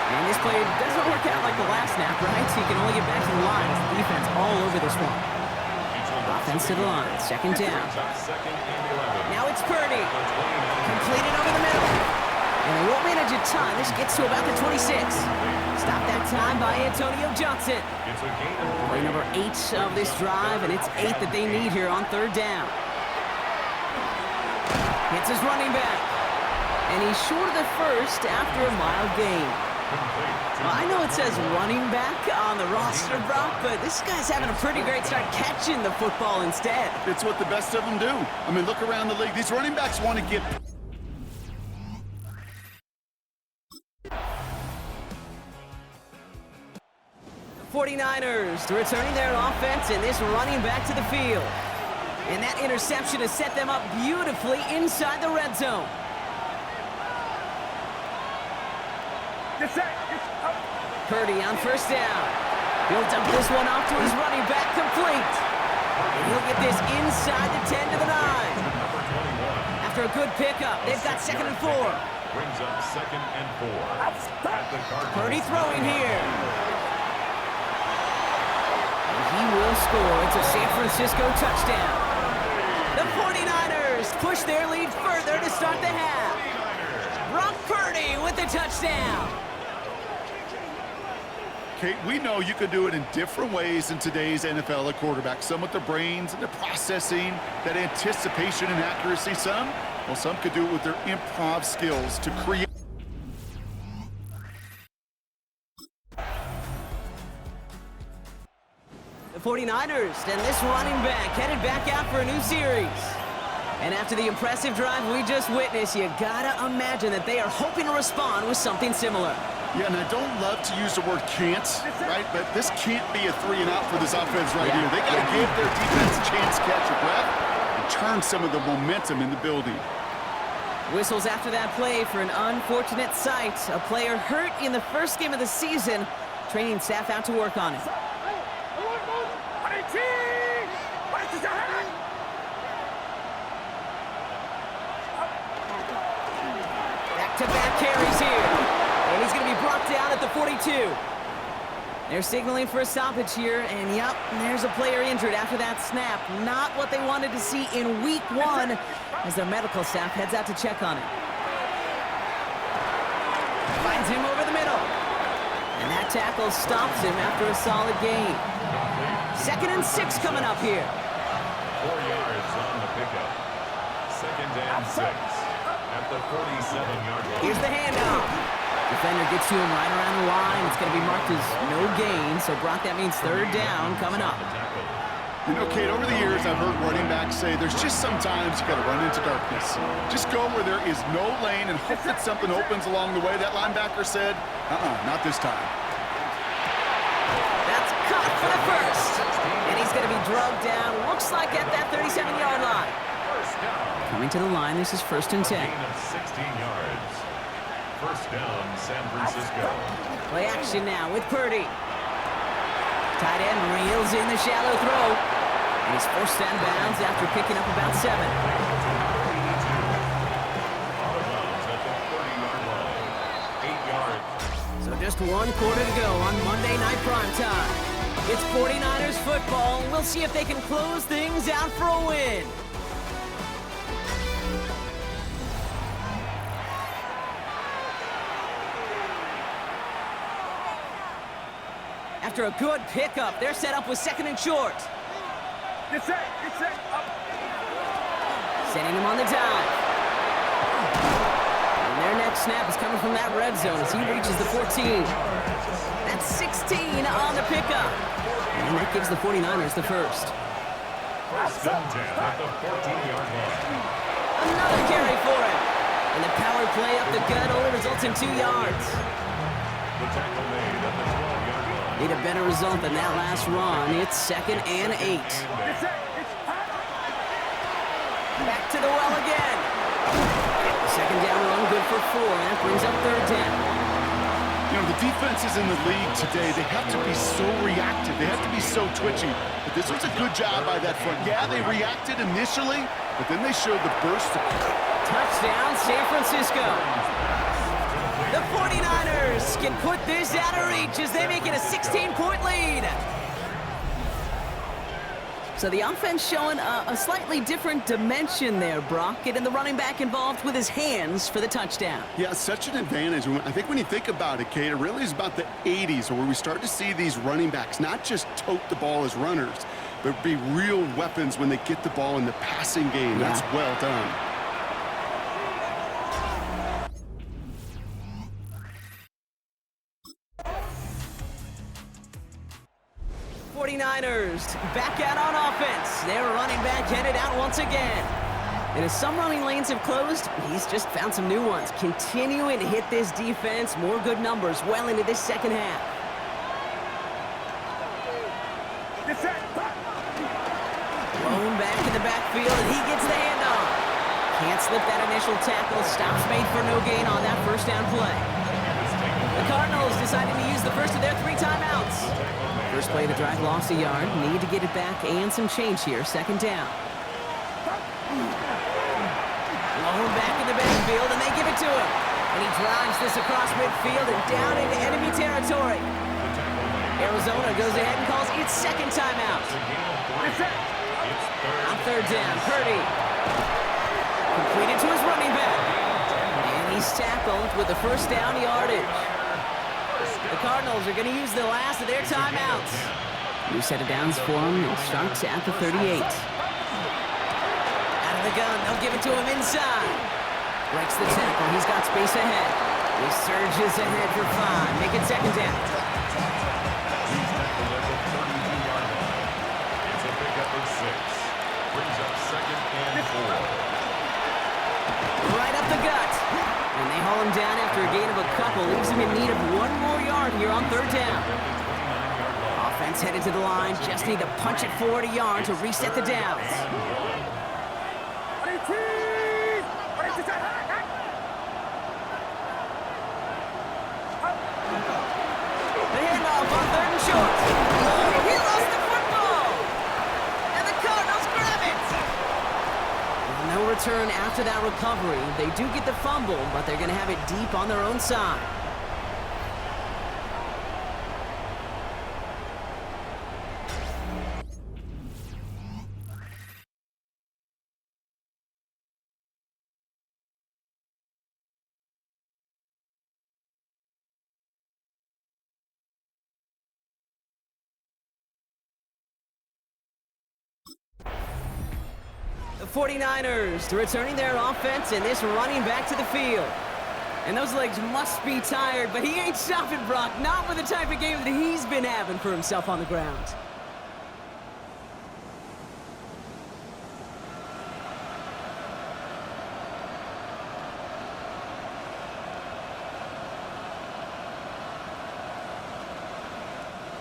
And this play doesn't work out like the last snap, right? So you can only get back to the line. It's the defense all over this one. Offense to the line, 2nd down. Now it's Purdy. Completed over the middle. And they won't manage a ton. This gets to about the 26. Stop that time by Antonio Johnson. Play number 8 of this drive, and it's 8 that they need here on 3rd down. Hits his running back. And he's short of the first after a mild gain. Well, I know it says running back on the roster, Brock, but this guy's having a pretty great start catching the football instead. It's what the best of them do. I mean, look around the league. These running backs want to get... The 49ers returning their offense and this running back to the field. And that interception has set them up beautifully inside the red zone. Purdy on first down. He'll dump this one off to his running back, complete. And he'll get this inside the 10 to the 9. After a good pickup, they've got 2nd and 4. Brings up 2nd and 4. Purdy throwing here. And he will score. It's a San Francisco touchdown. The 49ers push their lead further to start the half. Brock Purdy with the touchdown. Kate, we know you can do it in different ways in today's NFL at quarterback. Some with their brains and their processing, that anticipation and accuracy. Some could do it with their improv skills to create. The 49ers and this running back headed back out for a new series. And after the impressive drive we just witnessed, you gotta imagine that they are hoping to respond with something similar. Yeah, and I don't love to use the word can't, right? But this can't be a 3-and-out for this offense right here. They got to give their defense a chance to catch a breath and turn some of the momentum in the building. Whistles after that play for an unfortunate sight. A player hurt in the first game of the season. Training staff out to work on it. Back-to-back carries here. And he's going to be brought down at the 42. They're signaling for a stoppage here, and yep, there's a player injured after that snap. Not what they wanted to see in week 1 as their medical staff heads out to check on him. Finds him over the middle. And that tackle stops him after a solid gain. 2nd and 6 coming up here. 4 yards on the pickup. 2nd and 6 at the 47-yard line. Here's the handoff. Defender gets to him right around the line. It's going to be marked as no gain. So, Brock, that means 3rd down coming up. You know, Kate, over the years, I've heard running backs say there's just sometimes you got to run into darkness. Just go where there is no lane and hope that something opens along the way. That linebacker said, not this time. That's caught for the first. And he's going to be drugged down, looks like at that 37-yard line. Coming to the line, this is 1st and 10. 16 yards. First down, San Francisco. Play action now with Purdy. Tight end reels in the shallow throw. And he's forced down bounds after picking up about 7. Out of bounds at the 30-yard line. 8 yards. So just 1 quarter to go on Monday Night Primetime. It's 49ers football, and we'll see if they can close things out for a win. After a good pickup, they're set up with 2nd and short. Get set, up. Sending him on the dive. And their next snap is coming from that red zone as he reaches the 14. That's 16 on the pickup. And that gives the 49ers the first. First and 10 at the 14-yard line. Another carry for him. And the power play up the gut only results in 2 yards. The tackle made at the 12-yard line. Need a better result than that last run. It's 2nd and 8. Back to the well again. Second down run, good for 4. And that brings up 3rd down. You know, the defenses in the league today, they have to be so reactive. They have to be so twitchy. But this was a good job by that front. Yeah, they reacted initially, but then they showed the burst. Touchdown, San Francisco. The 49ers can put this out of reach as they make it a 16-point lead. So the offense showing a slightly different dimension there, Brock, getting the running back involved with his hands for the touchdown. Yeah, such an advantage. I think when you think about it, Kate, it really is about the 80s where we start to see these running backs not just tote the ball as runners, but be real weapons when they get the ball in the passing game. Yeah. That's well done. Back out on offense. Their running back headed out once again. And as some running lanes have closed, he's just found some new ones. Continuing to hit this defense. More good numbers well into this second half. Thrown back in the backfield, and he gets the handoff. Can't slip that initial tackle. Stops made for no gain on that first down play. The Cardinals deciding to use the first of their 3 timeouts. First play of the drive lost a yard. Need to get it back and some change here. Second down. Low back in the backfield, and they give it to him. And he drives this across midfield and down into enemy territory. Arizona goes ahead and calls its second timeout. On third down, Purdy. Completed to his running back. And he's tackled with the first down yardage. The Cardinals are going to use the last of their timeouts. New set of downs for him. It starts at the 38. Out of the gun, they'll give it to him inside. Breaks the tackle. He's got space ahead. He surges ahead for 5. Make it second down. He's tackled at the 32-yard line. It's a pickup of 6. Brings up 2nd and 4. Right up the gut. And they haul him down after a gain of a couple. Leaves him in need of 1 more yard here on third down. Offense headed to the line. Just need to punch it forward a yard to reset the downs. The handoff on third and short. He lost the football. And the Cardinals grab it. No return after that recovery. They do get the fumble, but they're going to have it deep on their own side. The 49ers returning their offense and this running back to the field. And those legs must be tired, but he ain't stopping, Brock. Not with the type of game that he's been having for himself on the ground.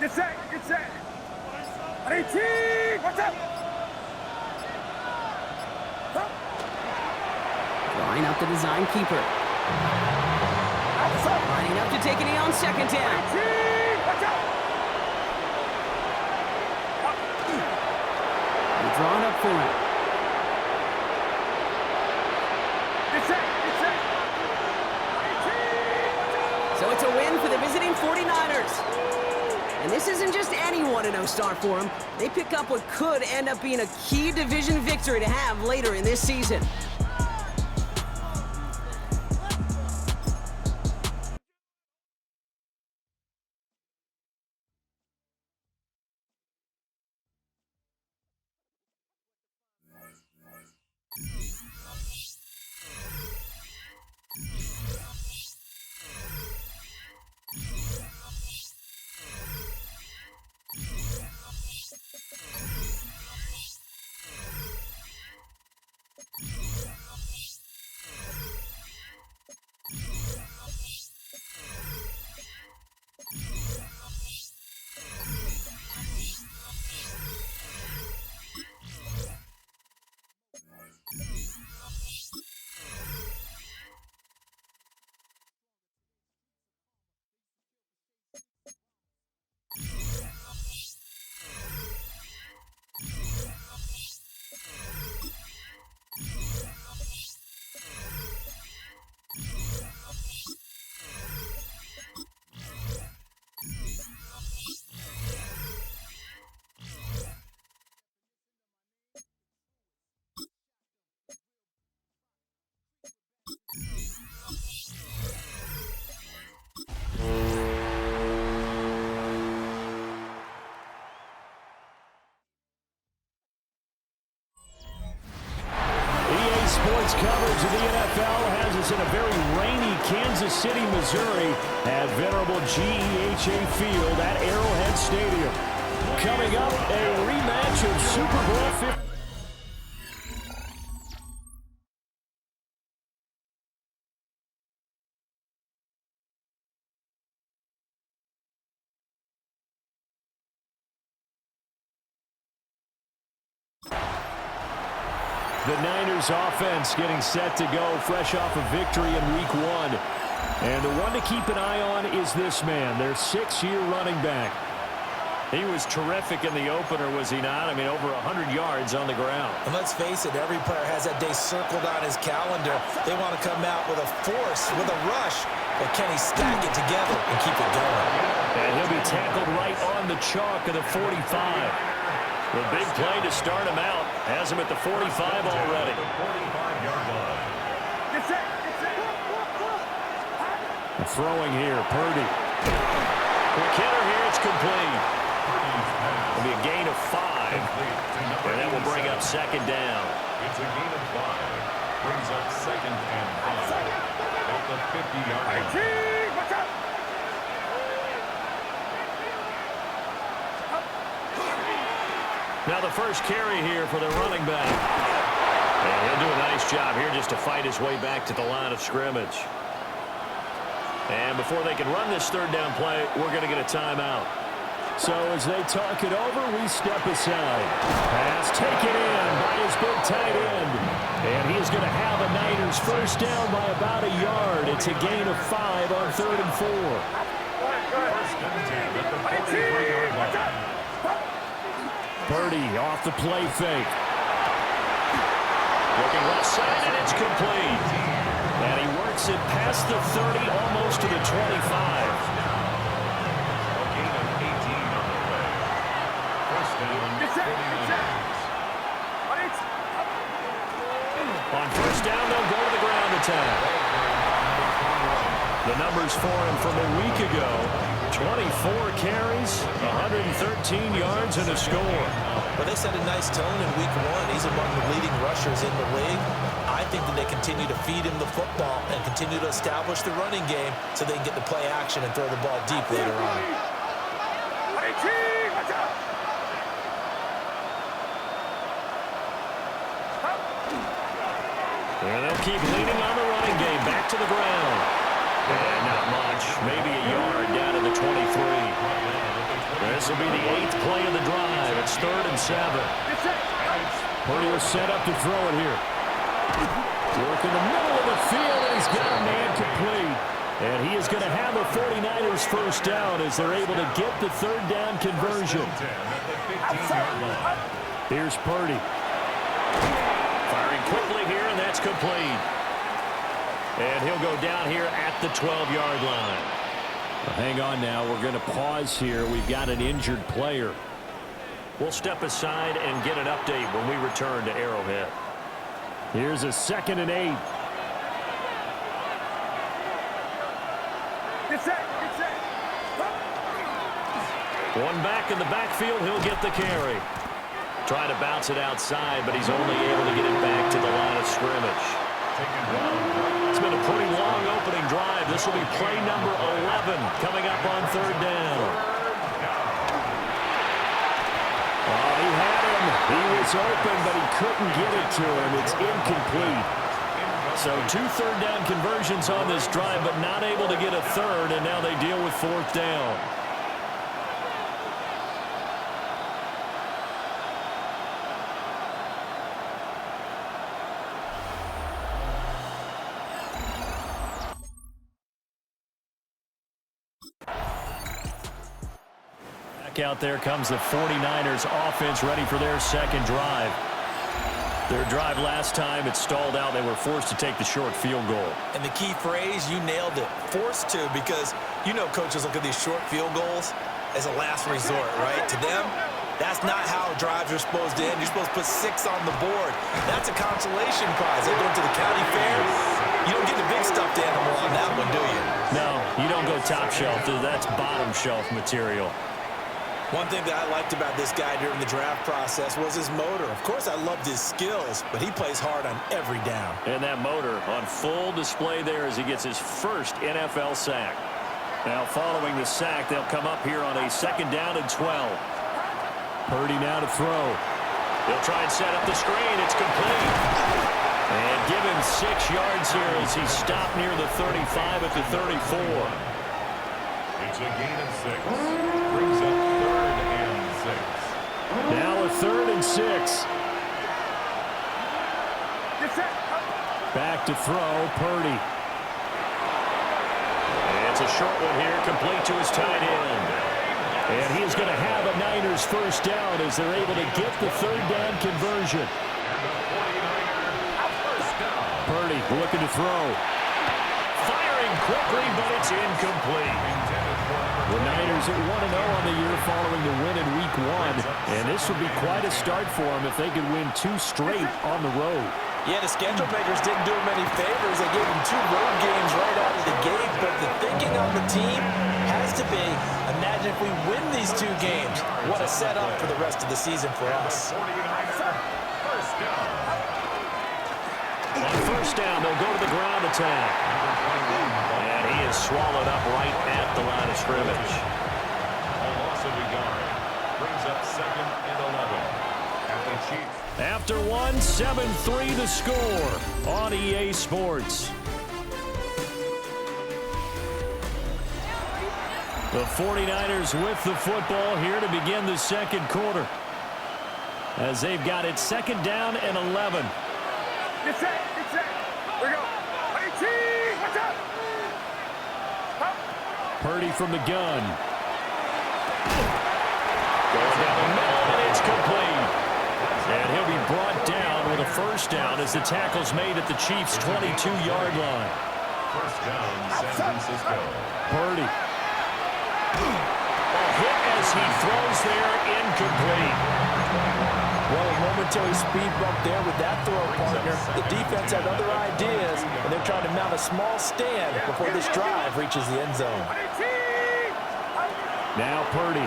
Get set, get set. 18, watch out. Drawing up the design keeper. Lining up to take a knee on second down. 18, watch out. They're drawn up for it. Get set, get set. 18, watch out. So it's a win for the visiting 49ers. And this isn't just any 1-0 start for them. They pick up what could end up being a key division victory to have later in this season. Sports coverage of the NFL has us in a very rainy Kansas City, Missouri at venerable GEHA Field at Arrowhead Stadium. Coming up, a rematch of Super Bowl 50. The Niners offense getting set to go fresh off a victory in Week 1. And the one to keep an eye on is this man, their 6-year running back. He was terrific in the opener, was he not? I mean, over 100 yards on the ground. And let's face it, every player has that day circled on his calendar. They want to come out with a force, with a rush. But can he stack it together and keep it going? And he'll be tackled right on the chalk of the 45. The big play to start him out. Has him at the 45 already. Throwing here, Purdy. McKinnon here, it's complete. It'll be a gain of 5. And that will bring up second down. It's a gain of 5. Brings up second and 5 at the 50-yard line. Watch out! Now the first carry here for the running back. And he'll do a nice job here just to fight his way back to the line of scrimmage. And before they can run this third down play, we're going to get a timeout. So as they talk it over, we step aside. Pass taken in by his big tight end. And he is going to have a Niners first down by about a yard. It's a gain of 5 on 3rd and 4. First and 10 at the 43-yard line. Purdy off the play fake. Looking left side, and it's complete. And he works it past the 30, almost to the 25. A gain of 18 on the play. First down, 49ers. On first down, they'll go to the ground attack. The numbers for him from a week ago: 24 carries, 113 yards, and a score. Well, they set a nice tone in Week 1. He's among the leading rushers in the league. I think that they continue to feed him the football and continue to establish the running game so they can get the play action and throw the ball deep later on. And they'll keep leaning on the running game. Back to the ground. And not much. Maybe a yard down to the 23. This will be the 8th play of the drive. It's 3rd and 7. Purdy was set up to throw it here. Work in the middle of the field, and he's got a man complete. And he is going to have a 49ers first down as they're able to get the 3rd down conversion. Here's Purdy. Firing quickly here, and that's complete. And he'll go down here at the 12-yard line. Well, hang on now. We're going to pause here. We've got an injured player. We'll step aside and get an update when we return to Arrowhead. Here's a 2nd and 8. One back in the backfield, he'll get the carry. Trying to bounce it outside, but he's only able to get it back to the line of scrimmage. It's been a pretty long opening drive. This will be play number 11 coming up on 3rd down. Oh, he had him. He was open, but he couldn't get it to him. It's incomplete. So 2 3rd down conversions on this drive, but not able to get a 3rd, and now they deal with 4th down. Out there comes the 49ers offense ready for their 2nd drive. Their drive last time, it stalled out. They were forced to take the short field goal. And the key phrase, you nailed it, forced to, because you know coaches look at these short field goals as a last resort, right? To them, that's not how drives are supposed to end. You're supposed to put 6 on the board. That's a consolation prize. They go to the county fair. You don't get the big stuffed animal on that one, do you? No, you don't go top shelf. That's bottom shelf material. One thing that I liked about this guy during the draft process was his motor. Of course, I loved his skills, but he plays hard on every down. And that motor on full display there as he gets his first NFL sack. Now, following the sack, they'll come up here on a 2nd down and 12. Purdy now to throw. He'll try and set up the screen. It's complete. And give him 6 yards here as he stopped near the 35 at the 34. It's a gain of 6. Brings up 3rd and 6. Now a 3rd and 6. Back to throw, Purdy. It's a short one here, complete to his tight end. And he's going to have a Niners first down as they're able to get the 3rd down conversion. Purdy looking to throw. Firing quickly, but it's incomplete. The Niners at 1-0 on the year following the win in Week 1. And this would be quite a start for them if they could win 2 straight on the road. Yeah, the schedule makers didn't do him any favors. They gave him 2 road games right out of the gate. But the thinking on the team has to be, imagine if we win these 2 games. What a setup for the rest of the season for us. On 1st down, they'll go to the ground attack. And he is swallowed up right at the line of scrimmage. A loss of a yard. Brings up 2nd and 11. At the Chiefs. After 1, 7-3 the score on EA Sports. The 49ers with the football here to begin the 2nd quarter. As they've got it 2nd down and 11. Get set, get set. Here we go. 18, watch out. Purdy from the gun. Going down the middle, and it's complete. And he'll be brought down with a first down as the tackle's made at the Chiefs' 22-yard line. First down, San Francisco. Purdy. A hit as he throws there, incomplete. Well, a momentary speed bump there with that throw, partner. The defense had other ideas, and they're trying to mount a small stand before this drive reaches the end zone. Now Purdy.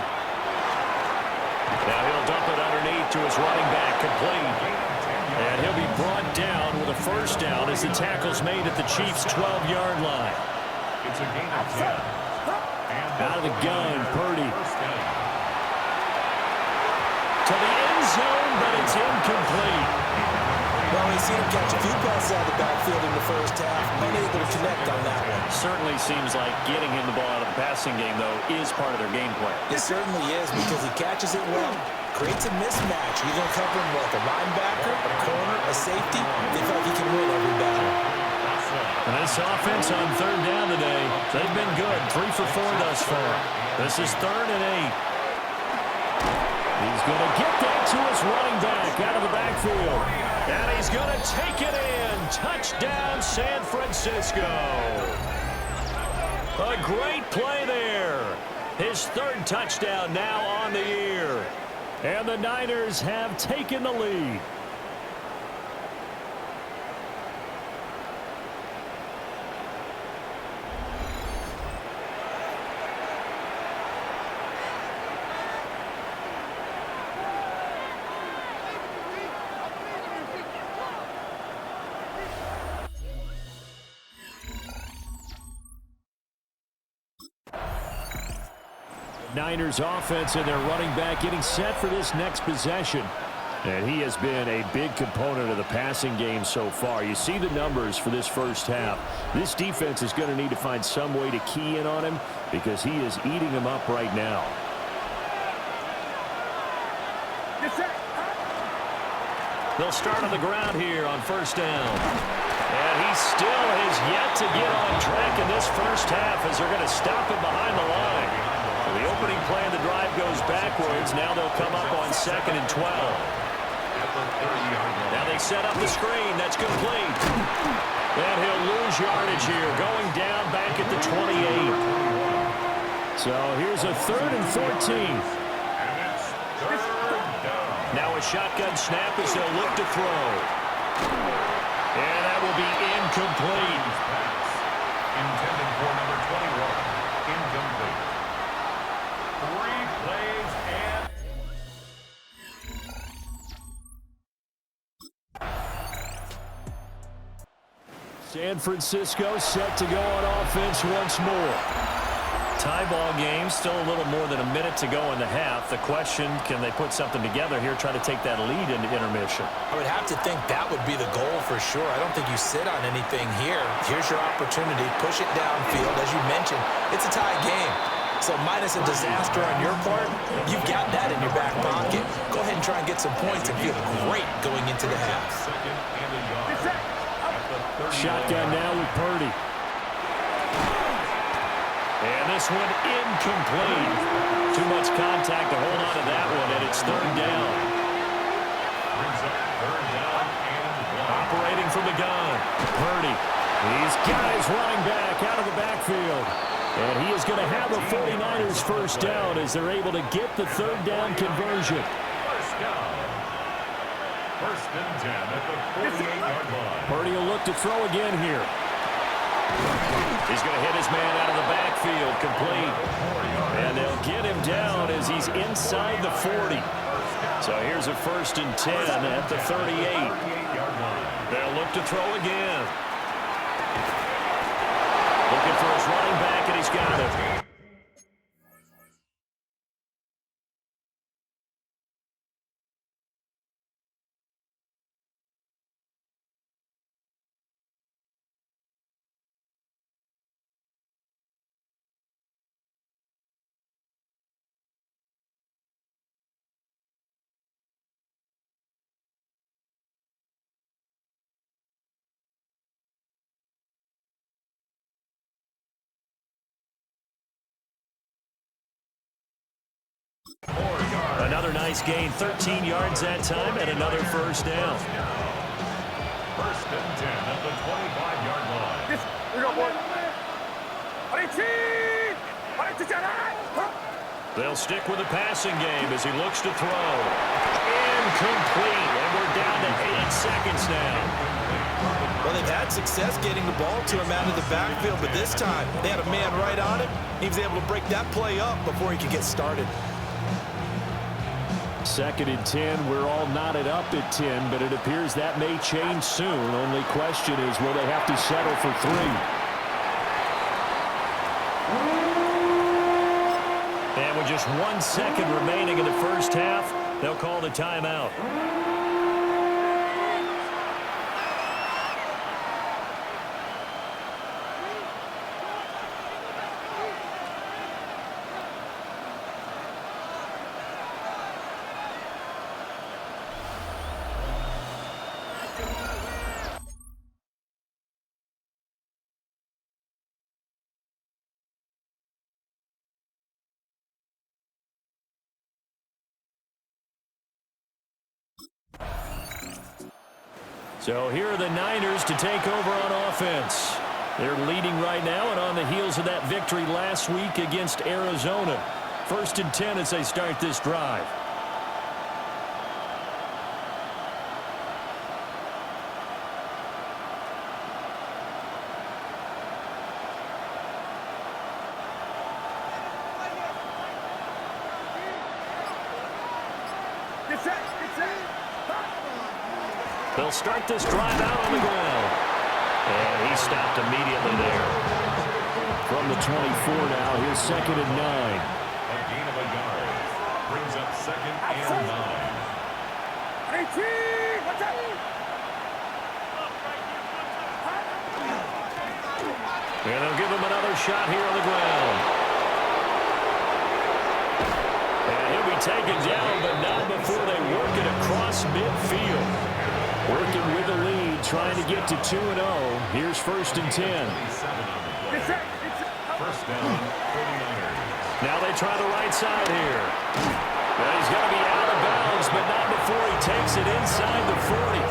Now he'll dump it underneath to his running back, complete. And he'll be brought down with a first down as the tackle's made at the Chiefs' 12-yard line. It's a gain of 10. Out of the gun, Purdy. To the end zone, but it's incomplete. Well, we've seen him catch a few passes out of the backfield in the first half, unable to connect on that one. certainly seems like getting him the ball out of the passing game, though, is part of their game plan. It certainly is because he catches it well, creates a mismatch. You're going to cover him what, a linebacker, a corner, a safety? They feel like he can win every battle. And this offense on third down today, they've been good. 3 for 4 thus far. This is 3rd and 8. He's going to get that to his running back out of the backfield. And he's going to take it in. Touchdown, San Francisco. A great play there. His 3rd touchdown now on the year. And the Niners have taken the lead. Niners offense and their running back getting set for this next possession. And he has been a big component of the passing game so far. You see the numbers for this first half. This defense is going to need to find some way to key in on him because he is eating them up right now. They'll start on the ground here on first down. And he still has yet to get on track in this first half as they're going to stop him behind the line. The opening play of the drive goes backwards. Now they'll come up on 2nd and 12. Now they set up the screen. That's complete. And he'll lose yardage here, going down back at the 28. So here's a 3rd and 14. Now a shotgun snap as they'll look to throw. And that will be incomplete. Intended for number 21. Incomplete. 3 plays and... San Francisco set to go on offense once more. Tie ball game, still a little more than a minute to go in the half. The question, can they put something together here, try to take that lead into intermission? I would have to think that would be the goal for sure. I don't think you sit on anything here. Here's your opportunity. Push it downfield. As you mentioned, it's a tie game. So minus a disaster on your part, you've got that in your back pocket. Go ahead and try and get some points and feel great going into the half. Shotgun now with Purdy. And this one incomplete. Too much contact to hold on to that one, and it's 3rd down. Operating from the gun. Purdy. He's got his running back out of the backfield. And he is going to have a 49ers first down as they're able to get the 3rd down conversion. First down. 1st and 10 at the 48-yard line. Purdy will look to throw again here. He's going to hit his man out of the backfield, complete. And they'll get him down as he's inside the 40. So here's a 1st and 10 at the 38. They'll look to throw again. Looking for his running back, and he's got it. Another nice gain, 13 yards that time, and another first down. 1st and 10 at the 25-yard line. Here we go, boy. They'll stick with the passing game as he looks to throw. Incomplete, and we're down to 8 seconds now. Well, they've had success getting the ball to him out of the backfield, but this time they had a man right on him. He was able to break that play up before he could get started. 2nd and 10. We're all knotted up at 10, but it appears that may change soon. Only question is, will they have to settle for 3? And with just 1 second remaining in the first half, they'll call the timeout. So here are the Niners to take over on offense. They're leading right now and on the heels of that victory last week against Arizona. 1st and 10 as they start this drive. They'll start this drive out on the ground. And he stopped immediately there. From the 24 now, here's 2nd and 9. A gain of a yard. Brings up 2nd and 9. 18! What's up? And they'll give him another shot here on the ground. And he'll be taken down, but not before they work it across midfield. Working with the lead, trying to get to 2-0. Here's 1st and 10. 1st down, 49ers. Now they try the right side here. Well, he's going to be out of bounds, but not before he takes it inside the 40.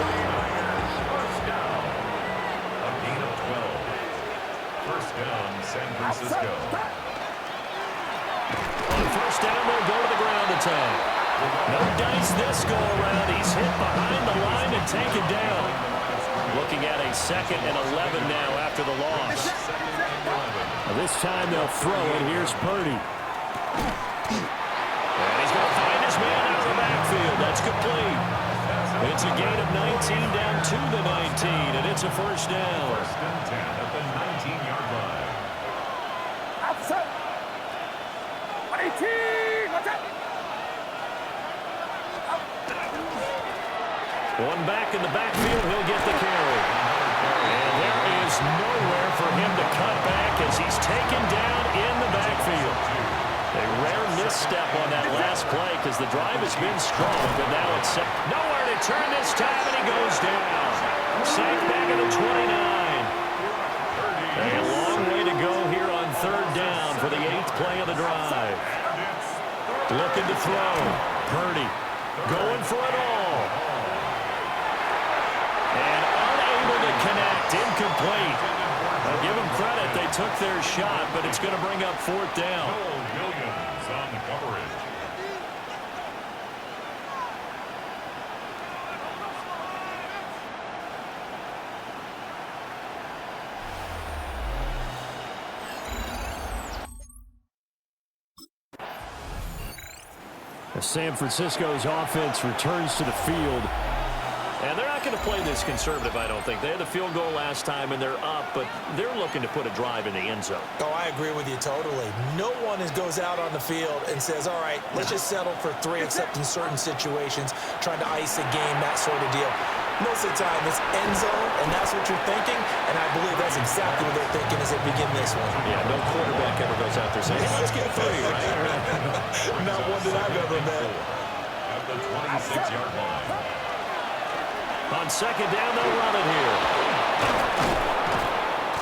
First down. A gain of 12. First down, San Francisco. On 1st down, they'll go to the ground attack. No dice this go around. He's hit behind the line and taken down. Looking at a 2nd and 11 now after the loss. This time they'll throw it. Here's Purdy. And he's going to find his man out of the backfield. That's complete. It's a gain of 19 down to the 19, and it's a 1st down. 1st and 10 at the 19-yard line. Outside. 18! What's up? One back in the backfield, he'll get the carry. And there is nowhere for him to cut back as he's taken down in the backfield. A rare misstep on that last play because the drive has been strong, but now it's set. Nowhere to turn this time, and he goes down. Sacked back at the 29. A long way to go here on 3rd down for the 8th play of the drive. Looking to throw. Purdy going for it all. And unable to connect, incomplete. I'll give them credit, they took their shot, but it's going to bring up 4th down. Williams on the coverage. San Francisco's offense returns to the field. And they're not going to play this conservative, I don't think. They had the field goal last time, and they're up, but they're looking to put a drive in the end zone. Oh, I agree with you totally. No one goes out on the field and says, all right, let's just settle for 3, except in certain situations, trying to ice a game, that sort of deal. Most of the time, it's end zone, and that's what you're thinking, and I believe that's exactly what they're thinking as they begin this one. Yeah, no quarterback ever goes out there saying, hey, let's get 3, right? Not one that I've ever met. At the 26-yard line. On 2nd down, they'll run it here.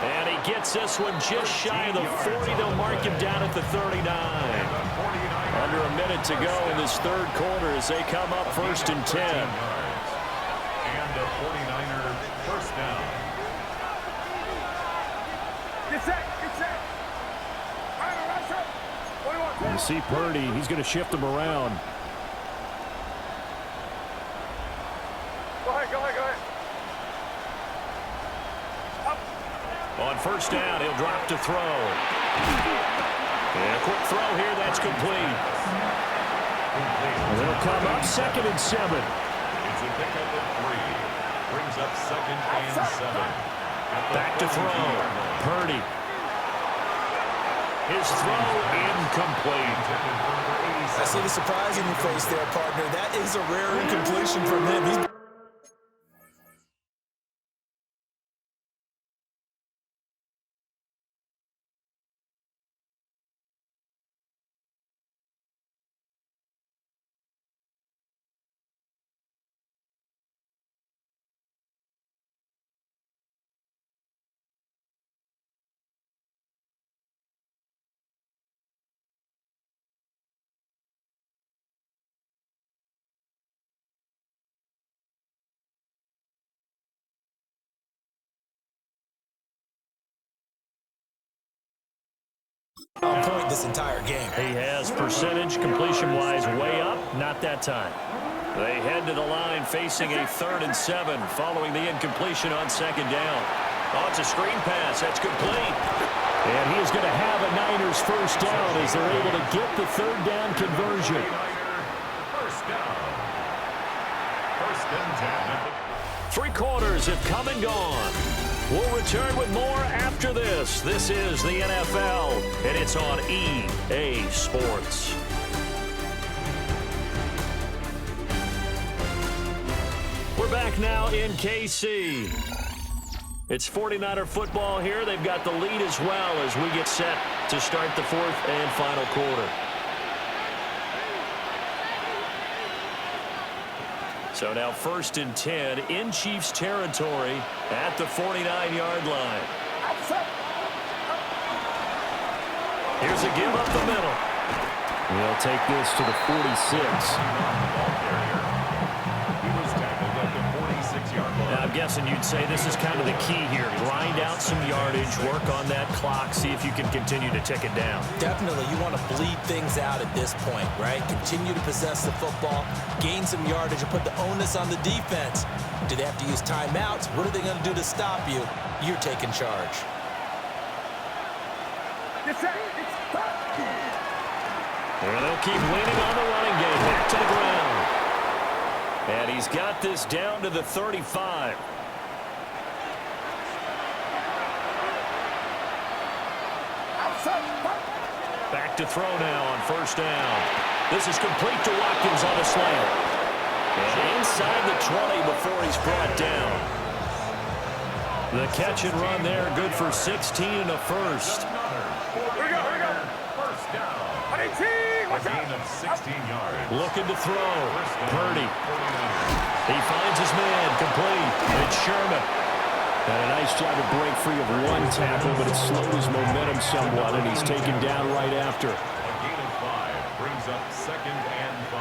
And he gets this one just shy of the 40. They'll mark him down at the 39. Under a minute to go in this 3rd quarter as they come up 1st and 10. And the 49er 1st down. Get set! Get set! Right side! 21. You see Purdy, he's going to shift them around. Go ahead. On 1st down, he'll drop to throw. And a quick throw here, that's complete. And they'll come up 2nd and 7. It's a pickup of 3. Brings up 2nd and 7. Back to throw. Purdy. His throw incomplete. I see the surprise in your face there, partner. That is a rare incompletion from him. He's On point this entire game. He has percentage completion-wise way up, not that time. They head to the line facing a 3rd and 7 following the incompletion on 2nd down. Oh, it's a screen pass. That's complete. And he is going to have a Niners first down as they're able to get the 3rd down conversion. First down. 1st and 10. 3 quarters have come and gone. We'll return with more after this. This is the NFL, and it's on EA Sports. We're back now in KC. It's 49er football here. They've got the lead as well as we get set to start the 4th and final quarter. So now 1st and 10 in Chiefs territory at the 49-yard line. Here's a give up the middle. They'll take this to the 46. Now, I'm guessing you'd say this is kind of the key here. Grind out some yardage, work on that clock, see if you can continue to tick it down. Definitely, you want to bleed things out at this point, right? Continue to possess the football, gain some yardage, and put the onus on the defense. Do they have to use timeouts? What are they going to do to stop you? You're taking charge. Well, they'll keep leaning on the running game. Back to the ground. And he's got this down to the 35. Back to throw now on 1st down. This is complete to Watkins on a slant. And inside the 20 before he's brought down. The catch and run there, good for 16 and a first. Here we go. First down. A gain of 16 yards. Looking to throw. Purdy. He finds his man, complete. It's Sherman. And a nice job to break free of one tackle, but it slowed his momentum somewhat, and he's taken down right after. A gain of 5 brings up 2nd and 5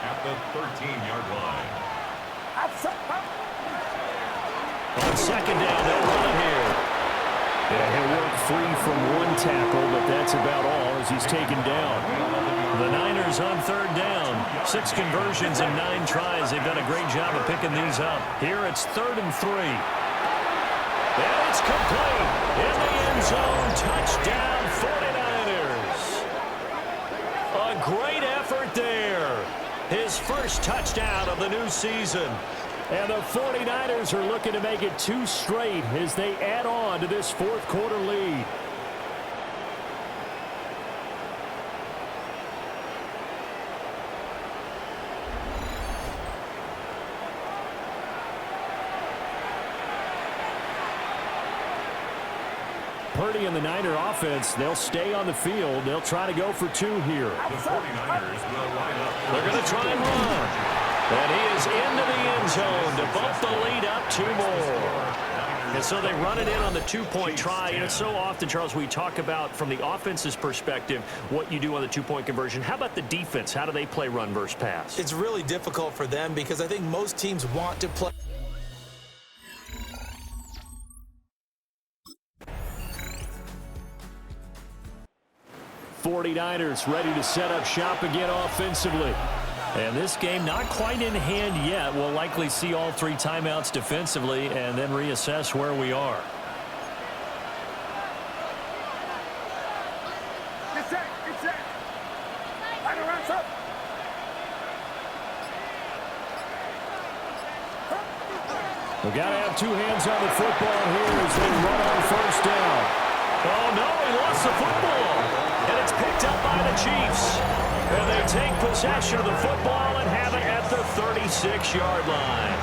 at the 13-yard line. On 2nd down, they'll run it here. Yeah, he'll work free from one tackle, but that's about all as he's taken down. The Niners on 3rd down. 6 conversions and 9 tries. They've done a great job of picking these up. Here it's 3rd and 3. And it's complete. In the end zone. Touchdown, 49ers. A great effort there. His first touchdown of the new season. And the 49ers are looking to make it 2 straight as they add on to this 4th quarter lead. Purdy and the Niner offense, they'll stay on the field. They'll try to go for 2 here. The 49ers will line up. They're going to try and run. And he is into the end zone to bump the lead up 2 more. And so they run it in on the 2-point try. And it's so often, Charles, we talk about from the offense's perspective what you do on the 2-point conversion. How about the defense? How do they play run versus pass? It's really difficult for them because I think most teams want to play. 49ers ready to set up shop again offensively. And this game not quite in hand yet. We'll likely see all 3 timeouts defensively and then reassess where we are. Get set. Line around up. We've got to have 2 hands on the football here as they run on 1st down. Oh, no, he lost the football. And it's picked up by the Chiefs. And they take possession of the football and have it at the 36-yard line.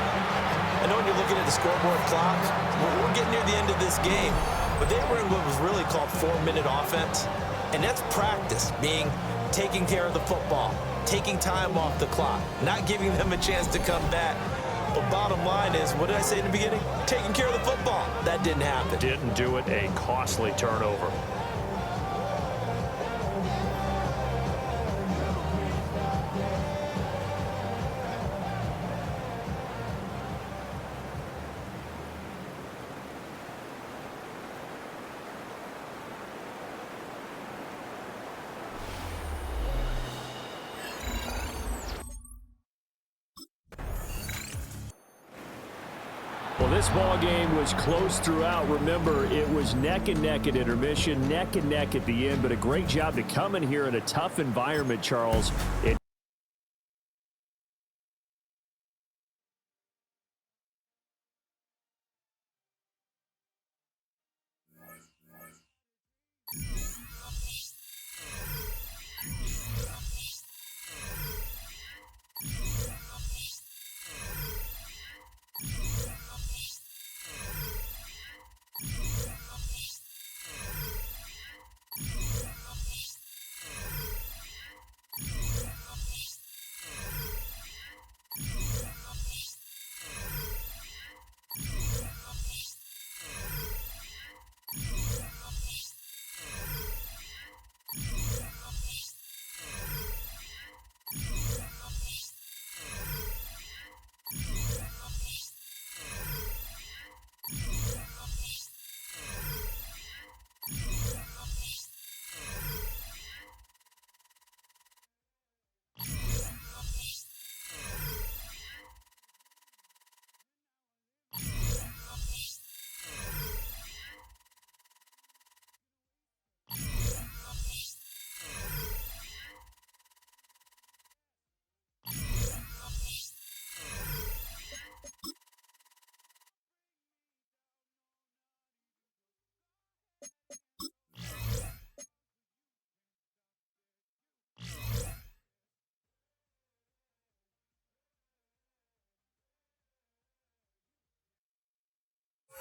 I know when you're looking at the scoreboard clock, we're getting near the end of this game, but they were in what was really called 4-minute offense. And that's practice, being taking care of the football, taking time off the clock, not giving them a chance to come back. But bottom line is, what did I say in the beginning? Taking care of the football. That didn't happen. Didn't do it, a costly turnover. This ball game was close throughout. Remember, it was neck and neck at intermission, neck and neck at the end, but a great job to come in here in a tough environment, Charles.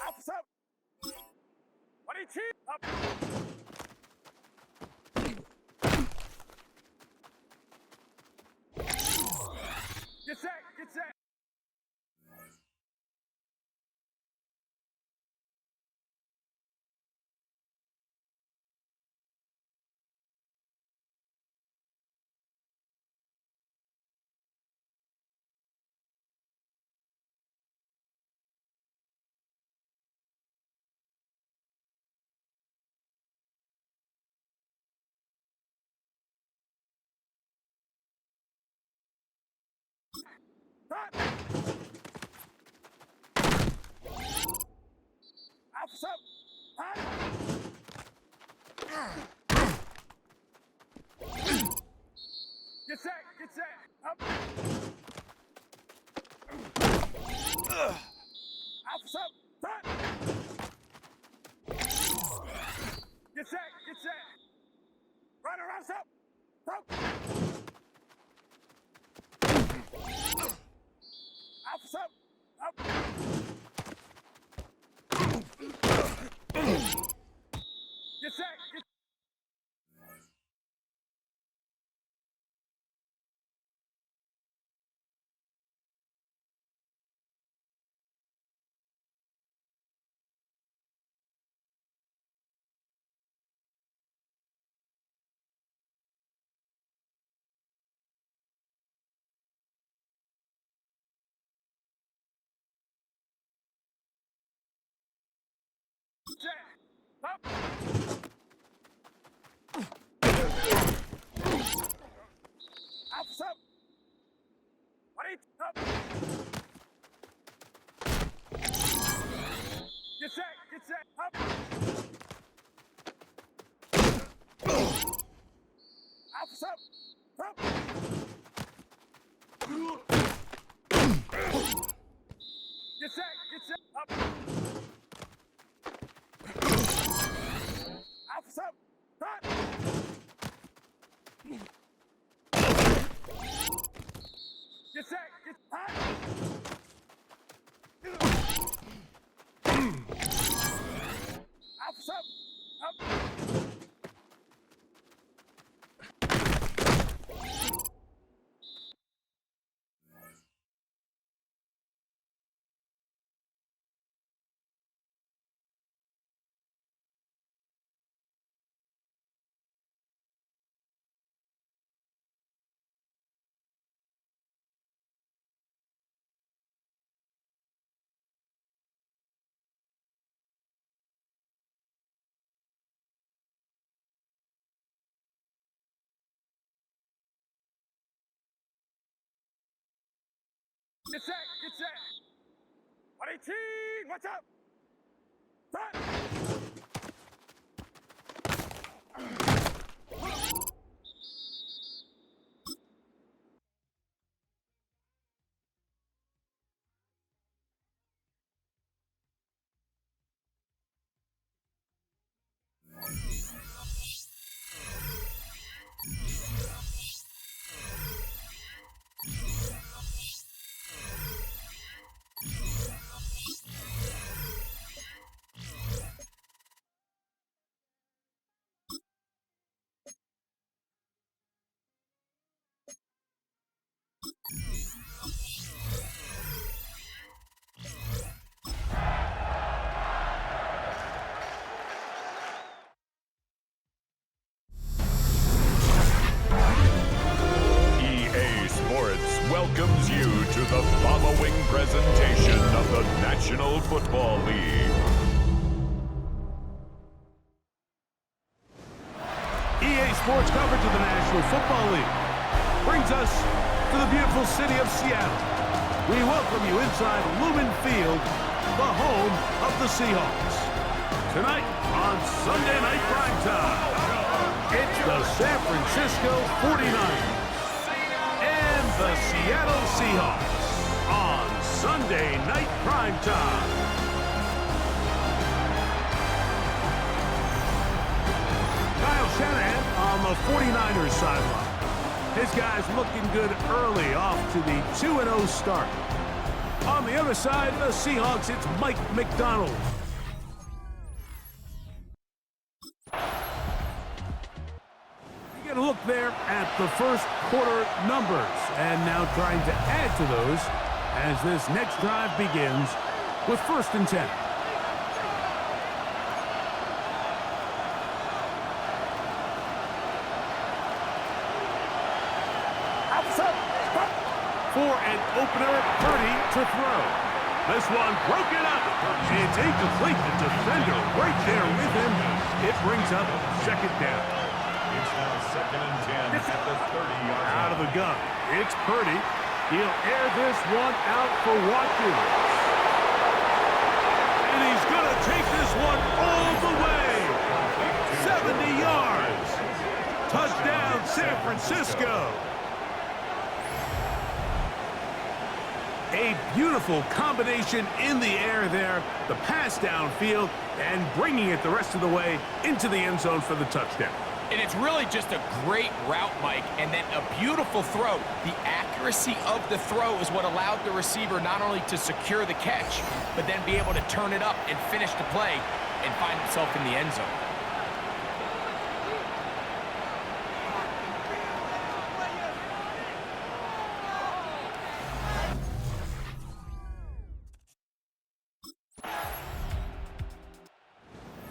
Officer! What did you? Up! Get set! Get set! Front! Officer! Front! Get set! Get set! Up! Officer! Front! Get set! Get set! Runner, rush up! Up! Officer! Up! Get set! Get set! Up! Officer! What is up? Get set! Get set! Up! Officer! Up! Get set! Get set! Up! Officer! Front! Get set! Get front! Officer! Up! Get set! Get set! 18, watch out! Front! Welcomes you to the following presentation of the National Football League. EA Sports coverage of the National Football League brings us to the beautiful city of Seattle. We welcome you inside Lumen Field, the home of the Seahawks. Tonight on Sunday Night Primetime, it's the San Francisco 49ers. The Seattle Seahawks on Sunday Night Primetime. Kyle Shanahan on the 49ers sideline. His guys looking good early off to the 2-0 start. On the other side, the Seahawks, it's Mike McDonald. A look there at the first quarter numbers, and now trying to add to those as this next drive begins with 1st and 10. For an opener, Purdy to throw. This one broken up. It's incomplete. The defender right there with him. It brings up 2nd down. It's now 2nd and 10 at the 30-yard line. Out of the gun. It's Purdy. He'll air this one out for Watkins. And he's going to take this one all the way. 70 yards. Touchdown, San Francisco. A beautiful combination in the air there. The pass downfield and bringing it the rest of the way into the end zone for the touchdown. And it's really just a great route, Mike, and then a beautiful throw. The accuracy of the throw is what allowed the receiver not only to secure the catch, but then be able to turn it up and finish the play and find himself in the end zone.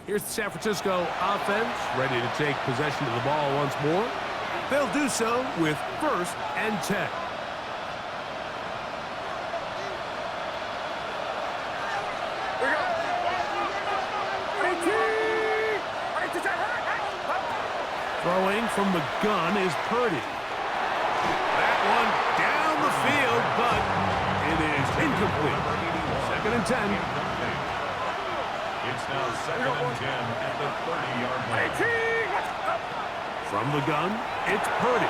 Here's the San Francisco offense, ready to take possession of the ball once more. They'll do so with 1st and 10. Throwing from the gun is Purdy. That one down the field, but it is incomplete. 2nd and 10. It's now 2nd and 10 at the 30-yard line. From the gun, it's Purdy.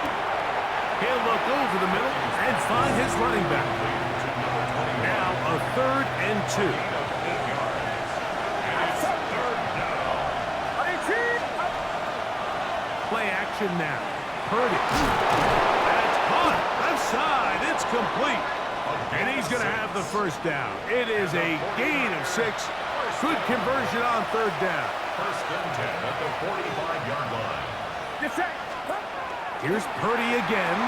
He'll look over the middle and find his running back. Now a 3rd and 2. Play action now. Purdy. That's caught. Left side. It's complete. And he's going to have the 1st down. It is a gain of 6. Good conversion on 3rd down. 1st and 10 at the 45-yard line. Here's Purdy again.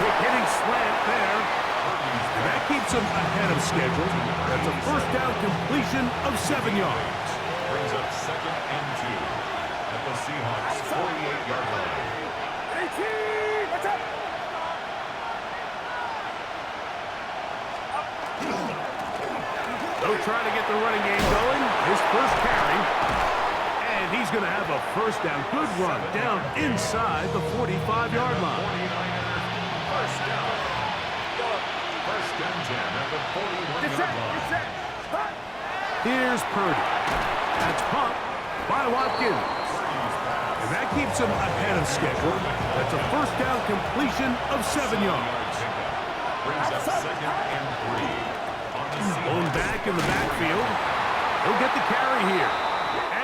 Quick hitting slant there. And that keeps him ahead of schedule. That's a 1st down completion of 7 yards. Brings up 2nd and 2 at the Seahawks 48-yard line. They'll try to get the running game going. His 1st carry. And he's going to have a 1st down. Good run down inside the 45-yard line. 49ers, 1st down. 1st First and 10 at the 41-yard line. Here's Purdy. That's pumped by Watkins. And that keeps him ahead of schedule. That's a first down completion of 7 yards. Brings up second and 3. Going back in the backfield. He'll get the carry here.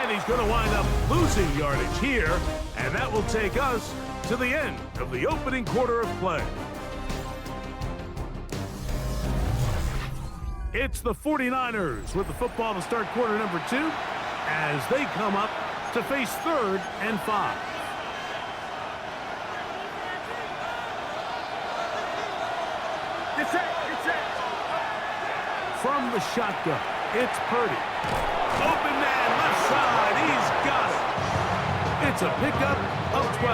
And he's going to wind up losing yardage here. And that will take us to the end of the opening quarter of play. It's the 49ers with the football to start quarter number 2 as they come up to face 3rd and 5. Get set, get set. From the shotgun, it's Purdy. Open man, left side, he's got it. It's a pickup of 12.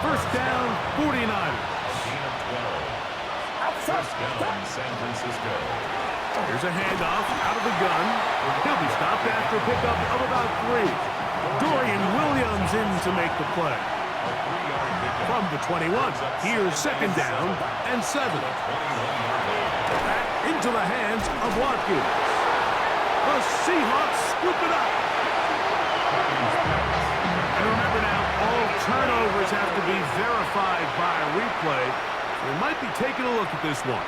First down, 49ers. First down, San Francisco. Here's a handoff out of the gun. He'll be stopped after a pickup of about 3. Dorian Williams in to make the play. From the 21, here's second down and 7. Back into the hands of Watkins. The Seahawks scoop it up. And remember now, all turnovers have to be verified by a replay. So we might be taking a look at this one.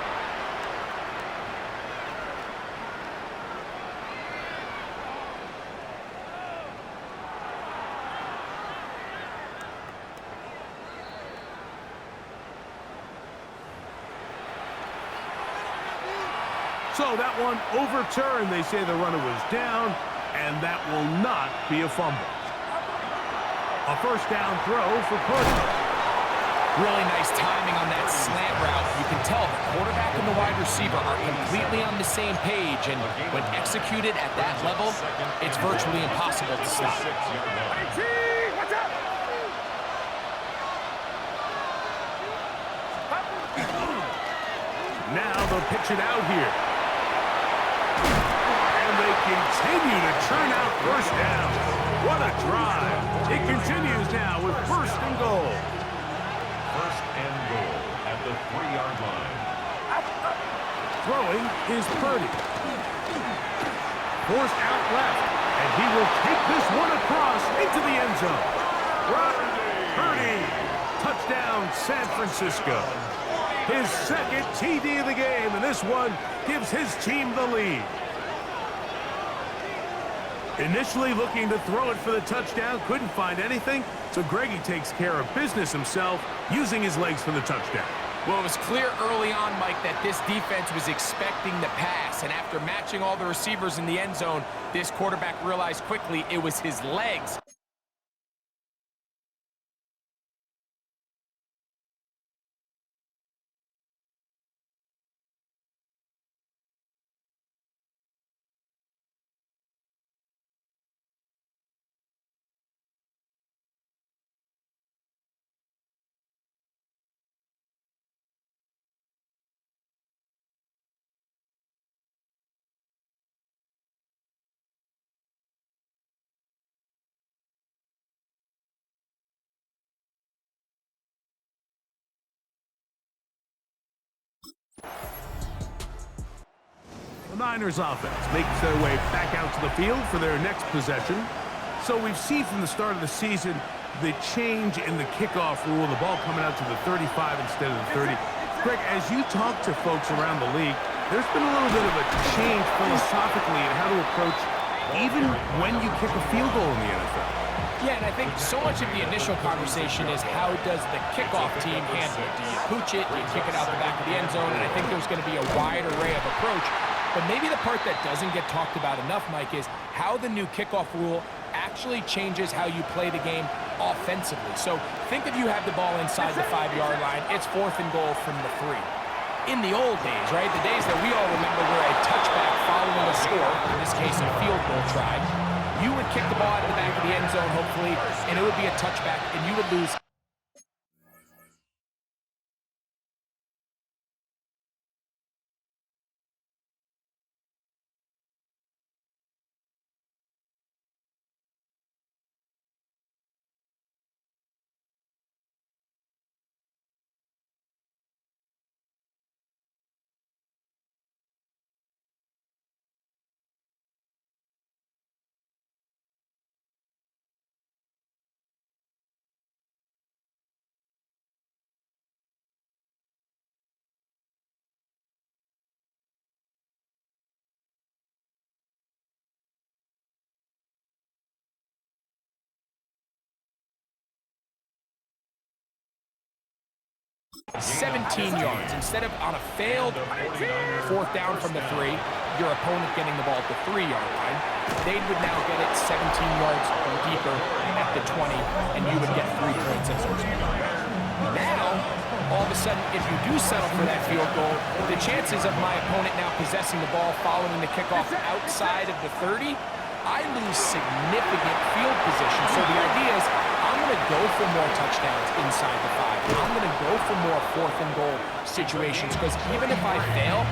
So that one overturned. They say the runner was down, and that will not be a fumble. A first down throw for Purdy. Really nice timing on that slant route. You can tell the quarterback and the wide receiver are completely on the same page, and when executed at that level, it's virtually impossible to stop. Watch out! Now they'll pitch it out here. They continue to churn out first down. What a drive. It continues now with first and goal. First and goal at the 3-yard line. Throwing is Purdy. Forced out left, and he will take this one across into the end zone. Purdy. Touchdown, San Francisco. His second TD of the game, and this one gives his team the lead. Initially looking to throw it for the touchdown, couldn't find anything, so Greggy takes care of business himself, using his legs for the touchdown. Well, it was clear early on, Mike, that this defense was expecting the pass, and after matching all the receivers in the end zone, this quarterback realized quickly it was his legs. The Niners offense makes their way back out to the field for their next possession. So we've seen from the start of the season the change in the kickoff rule, the ball coming out to the 35 instead of the 30. Greg, as you talk to folks around the league, there's been a little bit of a change philosophically in how to approach even when you kick a field goal in the NFL. Yeah, and I think so much of the initial conversation is how does the kickoff team handle it? Do you pooch it? Do you kick it out the back of the end zone? And I think there's going to be a wide array of approach. But maybe the part that doesn't get talked about enough, Mike, is how the new kickoff rule actually changes how you play the game offensively. So think if you have the ball inside the 5-yard line, it's 4th and goal from the 3. In the old days, right, the days that we all remember were a touchback following a score, in this case a field goal try, you would kick the ball out of the back of the end zone, hopefully, and it would be a touchback, and you would lose 17 yards. Instead of on a failed 4th down from the 3, your opponent getting the ball at the 3-yard line, they would now get it 17 yards or deeper at the 20, and you would get 3 points as a result. Now, all of a sudden, if you do settle for that field goal, the chances of my opponent now possessing the ball following the kickoff outside of the 30, I lose significant field position. So the idea is I'm going to go for more touchdowns inside the 5. I'm going to go for more 4th and goal situations because even if I fail,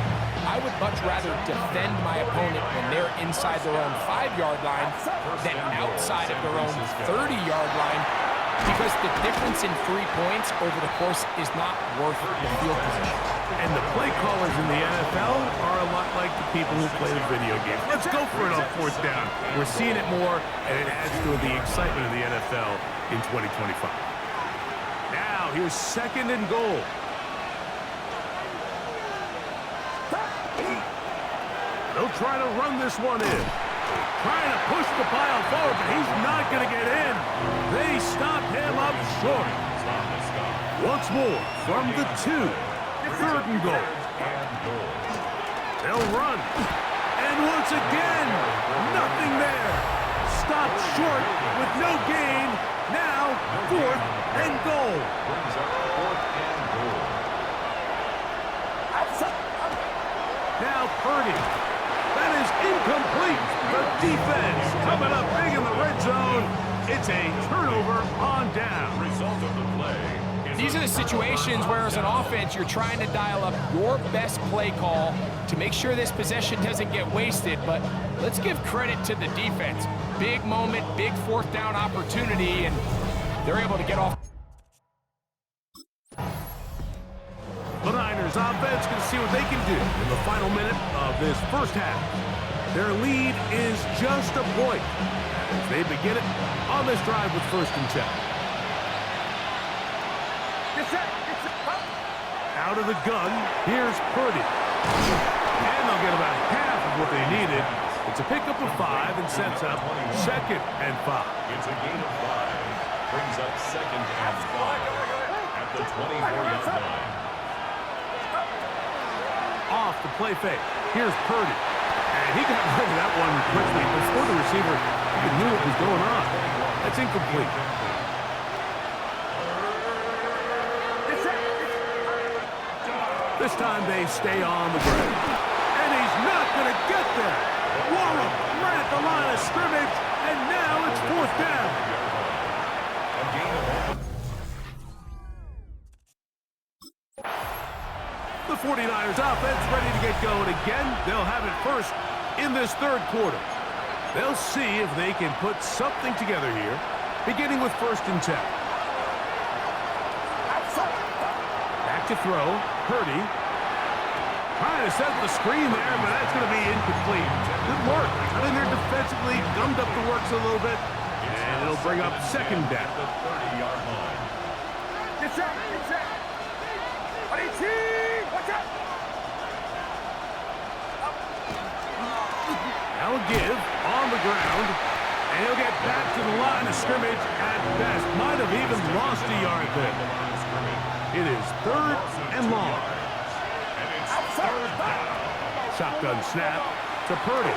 I would much rather defend my opponent when they're inside their own 5-yard line than outside of their own 30-yard line, because the difference in 3 points over the course is not worth the field position. And the play callers in the NFL are a lot like the people who play the video game. Let's go for it on 4th down. We're seeing it more, and it adds to the excitement of the NFL in 2025. Now, here's 2nd and goal. They'll try to run this one in. Trying to push the pile forward, but he's not going to get in. They stop him up short. Once more from the 2. 3rd and goal. They'll run. And once again, nothing there. Stopped short with no gain. Now, 4th and goal. Now Purdy. That is incomplete. The defense coming up big in the red zone. It's a turnover on down. Result of the play. These are the situations where, as an offense, you're trying to dial up your best play call to make sure this possession doesn't get wasted. But let's give credit to the defense. Big moment, big 4th down opportunity, and they're able to get off. The Niners offense going to see what they can do in the final minute of this first half. Their lead is just a point as they begin it on this drive with 1st and 10. Out of the gun, here's Purdy. And they'll get about half of what they needed. It's a pickup of 5 and sets up 2nd and 5. It's a gain of 5. Brings up 2nd and 5 at the 24-yard line. Off the play fake. Here's Purdy. And he got rid of that one quickly before the receiver even knew what was going on. That's incomplete. This time they stay on the ground. And he's not going to get there. Warren right at the line of scrimmage, and now it's 4th down. The 49ers offense ready to get going again. They'll have it first in this 3rd quarter. They'll see if they can put something together here, beginning with 1st and 10. Back to throw. Purdy. Trying to set the screen there, but that's going to be incomplete. Good work. I think they're defensively gummed up the works a little bit, and it'll bring up 2nd down. The 30-yard line. Get set. Watch out. Now a give on the ground, and he'll get back to the line of scrimmage at best. Might have even lost a yard there. It is 3rd and long. And it's 3rd down. Shotgun snap to Purdy.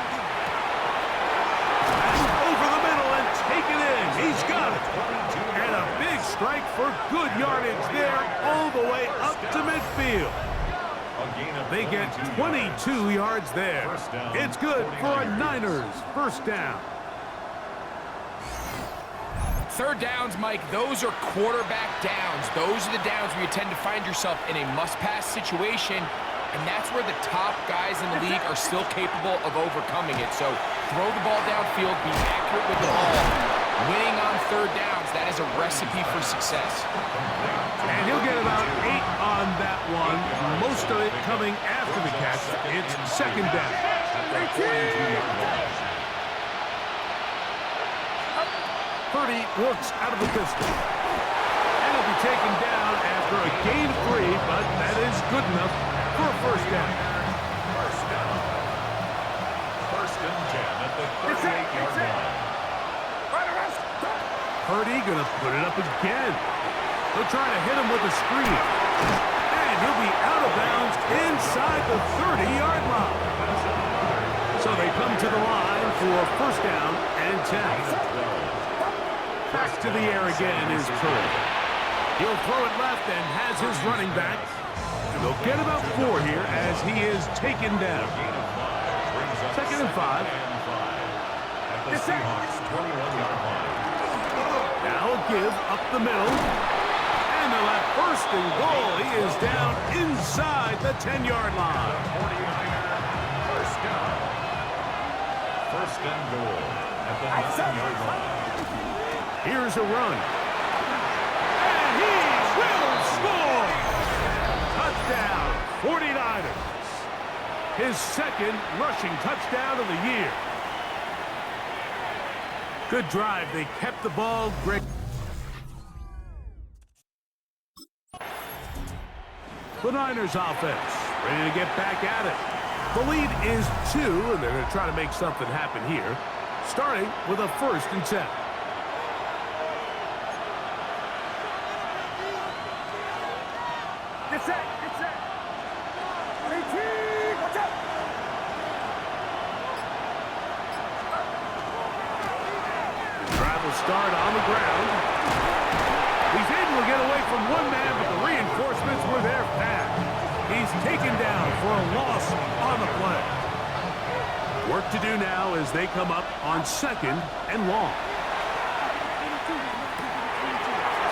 And over the middle and take it in. He's got it. And a big strike for good yardage there all the way up to midfield. They get 22 yards there. It's good for a Niners 1st down. 3rd downs, Mike, those are quarterback downs. Those are the downs where you tend to find yourself in a must-pass situation, and that's where the top guys in the league are still capable of overcoming it. So throw the ball downfield, be accurate with the ball. Winning on 3rd downs, that is a recipe for success. And he'll get about 8 on that one, most of it coming after the catch. It's 2nd down. Purdy works out of the pistol. And he'll be taken down after a gain of 3, but that is good enough for a 1st down. 1st and 10 at the 38-yard line. Purdy gonna put it up again. They'll try to hit him with a screen. And he'll be out of bounds inside the 30-yard line. So they come to the line for first down and 10. Back to the air again is Curry. He'll throw it left and has his running back. And they'll get about 4 here as he is taken down. 2nd and 5. Now a give up the middle. And they'll have first and goal. He is down inside the 10-yard line. First down. First and goal at the 9-yard line. Here's a run. And he will score! Touchdown, 49ers. His second rushing touchdown of the year. Good drive. They kept the ball. Great. The Niners offense ready to get back at it. The lead is 2, and they're going to try to make something happen here, starting with a 1st and 10. Get set, get set. 18, watch out. Drive will start on the ground. He's able to get away from one man, but the reinforcements were there fast. He's taken down for a loss on the play. Work to do now as they come up on 2nd and long.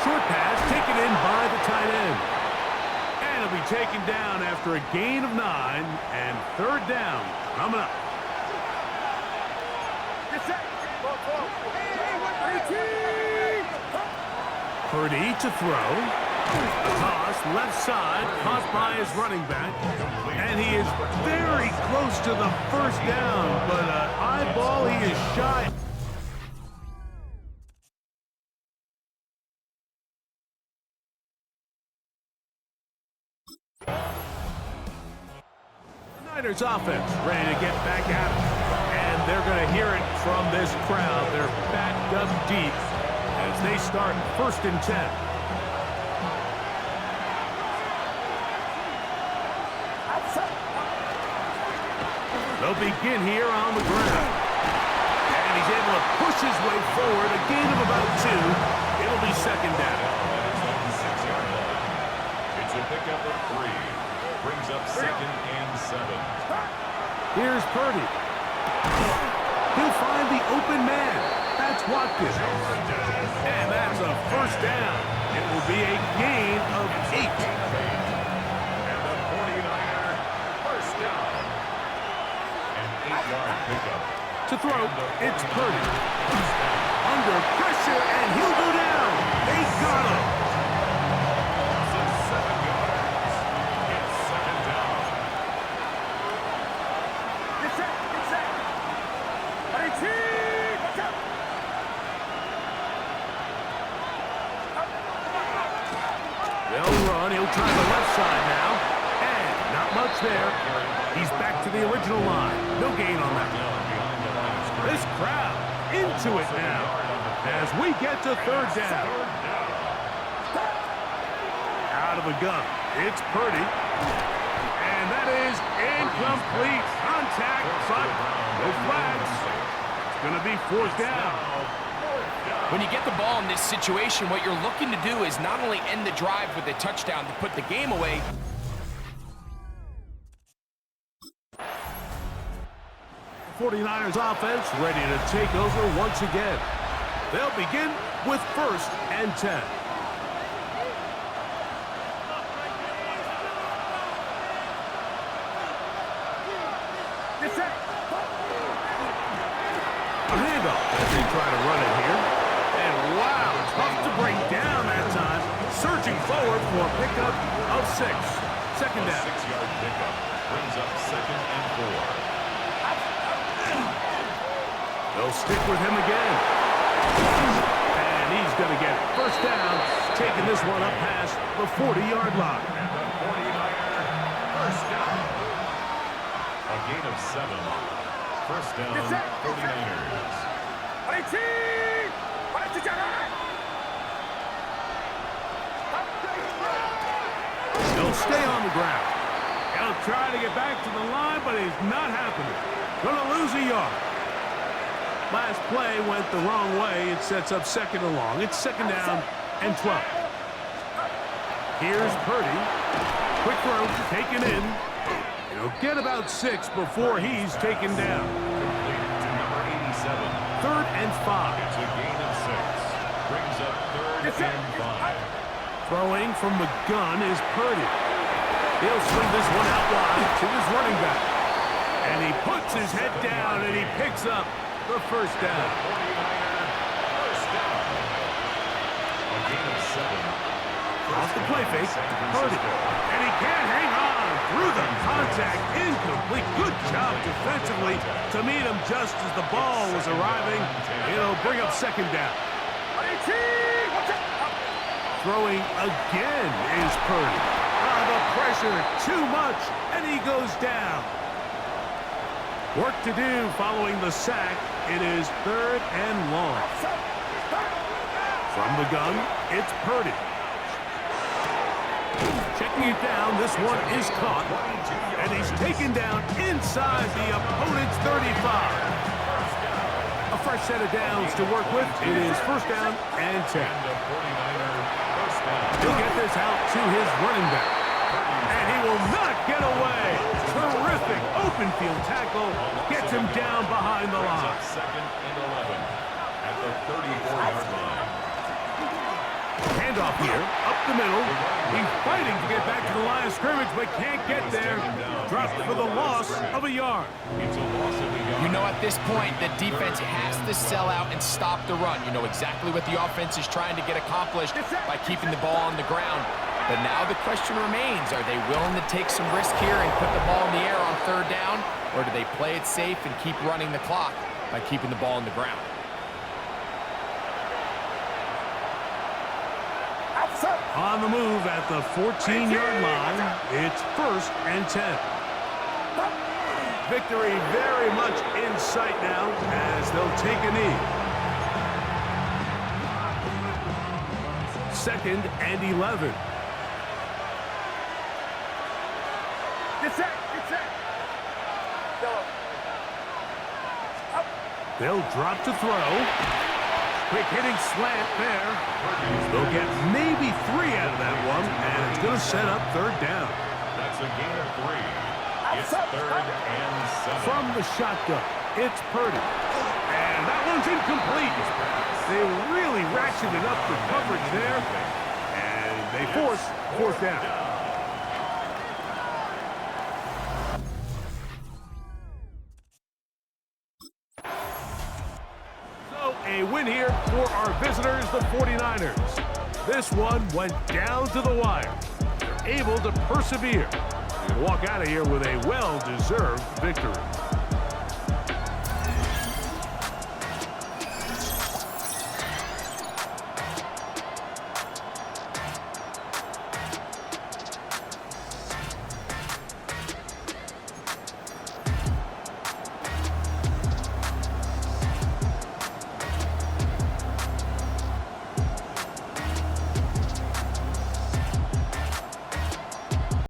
Short pass taken in by the tight end. And it'll be taken down after a gain of 9 and 3rd down coming up. Get set. Purdy to throw. A toss, left side, caught by his running back. And he is very close to the first down, but an eyeball, he is shy. Niners offense ready to get back at it. And they're going to hear it from this crowd. They're backed up deep as they start 1st and 10. They'll begin here on the ground. And he's able to push his way forward, a gain of about 2. It'll be 2nd down. It's a pickup of 3. Brings up 2nd and 7. Here's Purdy. He'll find the open man. That's Watkins. And that's a first down. It will be a gain of 8. And the 49er first down. An 8-yard pickup. To throw, it's Purdy. Under pressure, and he'll go down. They got him. It's 7 yards. It's 2nd down. Get set, get set. 18, watch out. They'll run. He'll try the left side now. And not much there. He's back to the original line. No gain on that. This crowd into it now as we get to 3rd down. Out of the gun. It's Purdy. And that is incomplete. Contact, but no flags. It's going to be 4th down. When you get the ball in this situation, what you're looking to do is not only end the drive with a touchdown to put the game away. 49ers offense ready to take over once again. They'll begin with 1st and 10. Get set. A handoff as they try to run it here. And wow, tough to bring down that time. Surging forward for a pickup of 6. 2nd down. 6-yard pickup. Brings up 2nd and 4. They'll stick with him again. And he's going to get first down, taking this one up past the 40-yard line. And the 49er first down. A gain of 7. First down, 49ers. 18, watch it, will stay on the ground. He'll try to get back to the line, but it's not happening. Gonna lose a yard. Last play went the wrong way. It sets up second and long. It's second down and 12. Here's Purdy. Quick throw, taken in. He'll get about 6 before he's taken down. Third and 5. It's a gain of 6. Brings up third and 5. Throwing from the gun is Purdy. He'll swing this one out wide to his running back. And he puts his head down and he picks up the first down. 49er first down. A gain of 7. Off the play fake, Purdy. And he can't hang on through the contact. Incomplete. Good job defensively to meet him just as the ball was arriving. It'll bring up second down. Throwing again is Purdy. The pressure, too much, and he goes down. Work to do following the sack. It is third and long. From the gun, it's Purdy. Checking it down, this one is caught. And he's taken down inside the opponent's 35. A fresh set of downs to work with. It is first down and 10. He'll get this out to his running back. And he will not get away. Terrific open field tackle. Gets him down behind the line. Second and 11 at the 34-yard line. Handoff here, up the middle. He's fighting to get back to the line of scrimmage, but can't get there. Dropped for the loss of a yard. It's a loss of a yard. You know, at this point, the defense has to sell out and stop the run. You know exactly what the offense is trying to get accomplished by keeping the ball on the ground. But now the question remains, are they willing to take some risk here and put the ball in the air on third down? Or do they play it safe and keep running the clock by keeping the ball on the ground? On the move at the 14-yard line, it's first and 10. Victory very much in sight now as they'll take a knee. Second and 11. Get set, get set. They'll drop to throw. Quick hitting slant there. They'll get maybe 3 out of that one, and it's going to set up third down. That's a gain of 3. It's third and 7. From the shotgun, it's Purdy. And that one's incomplete. They really ratcheted up the coverage there, and they force fourth down. A win here for our visitors, the 49ers. This one went down to the wire. They're able to persevere and walk out of here with a well-deserved victory.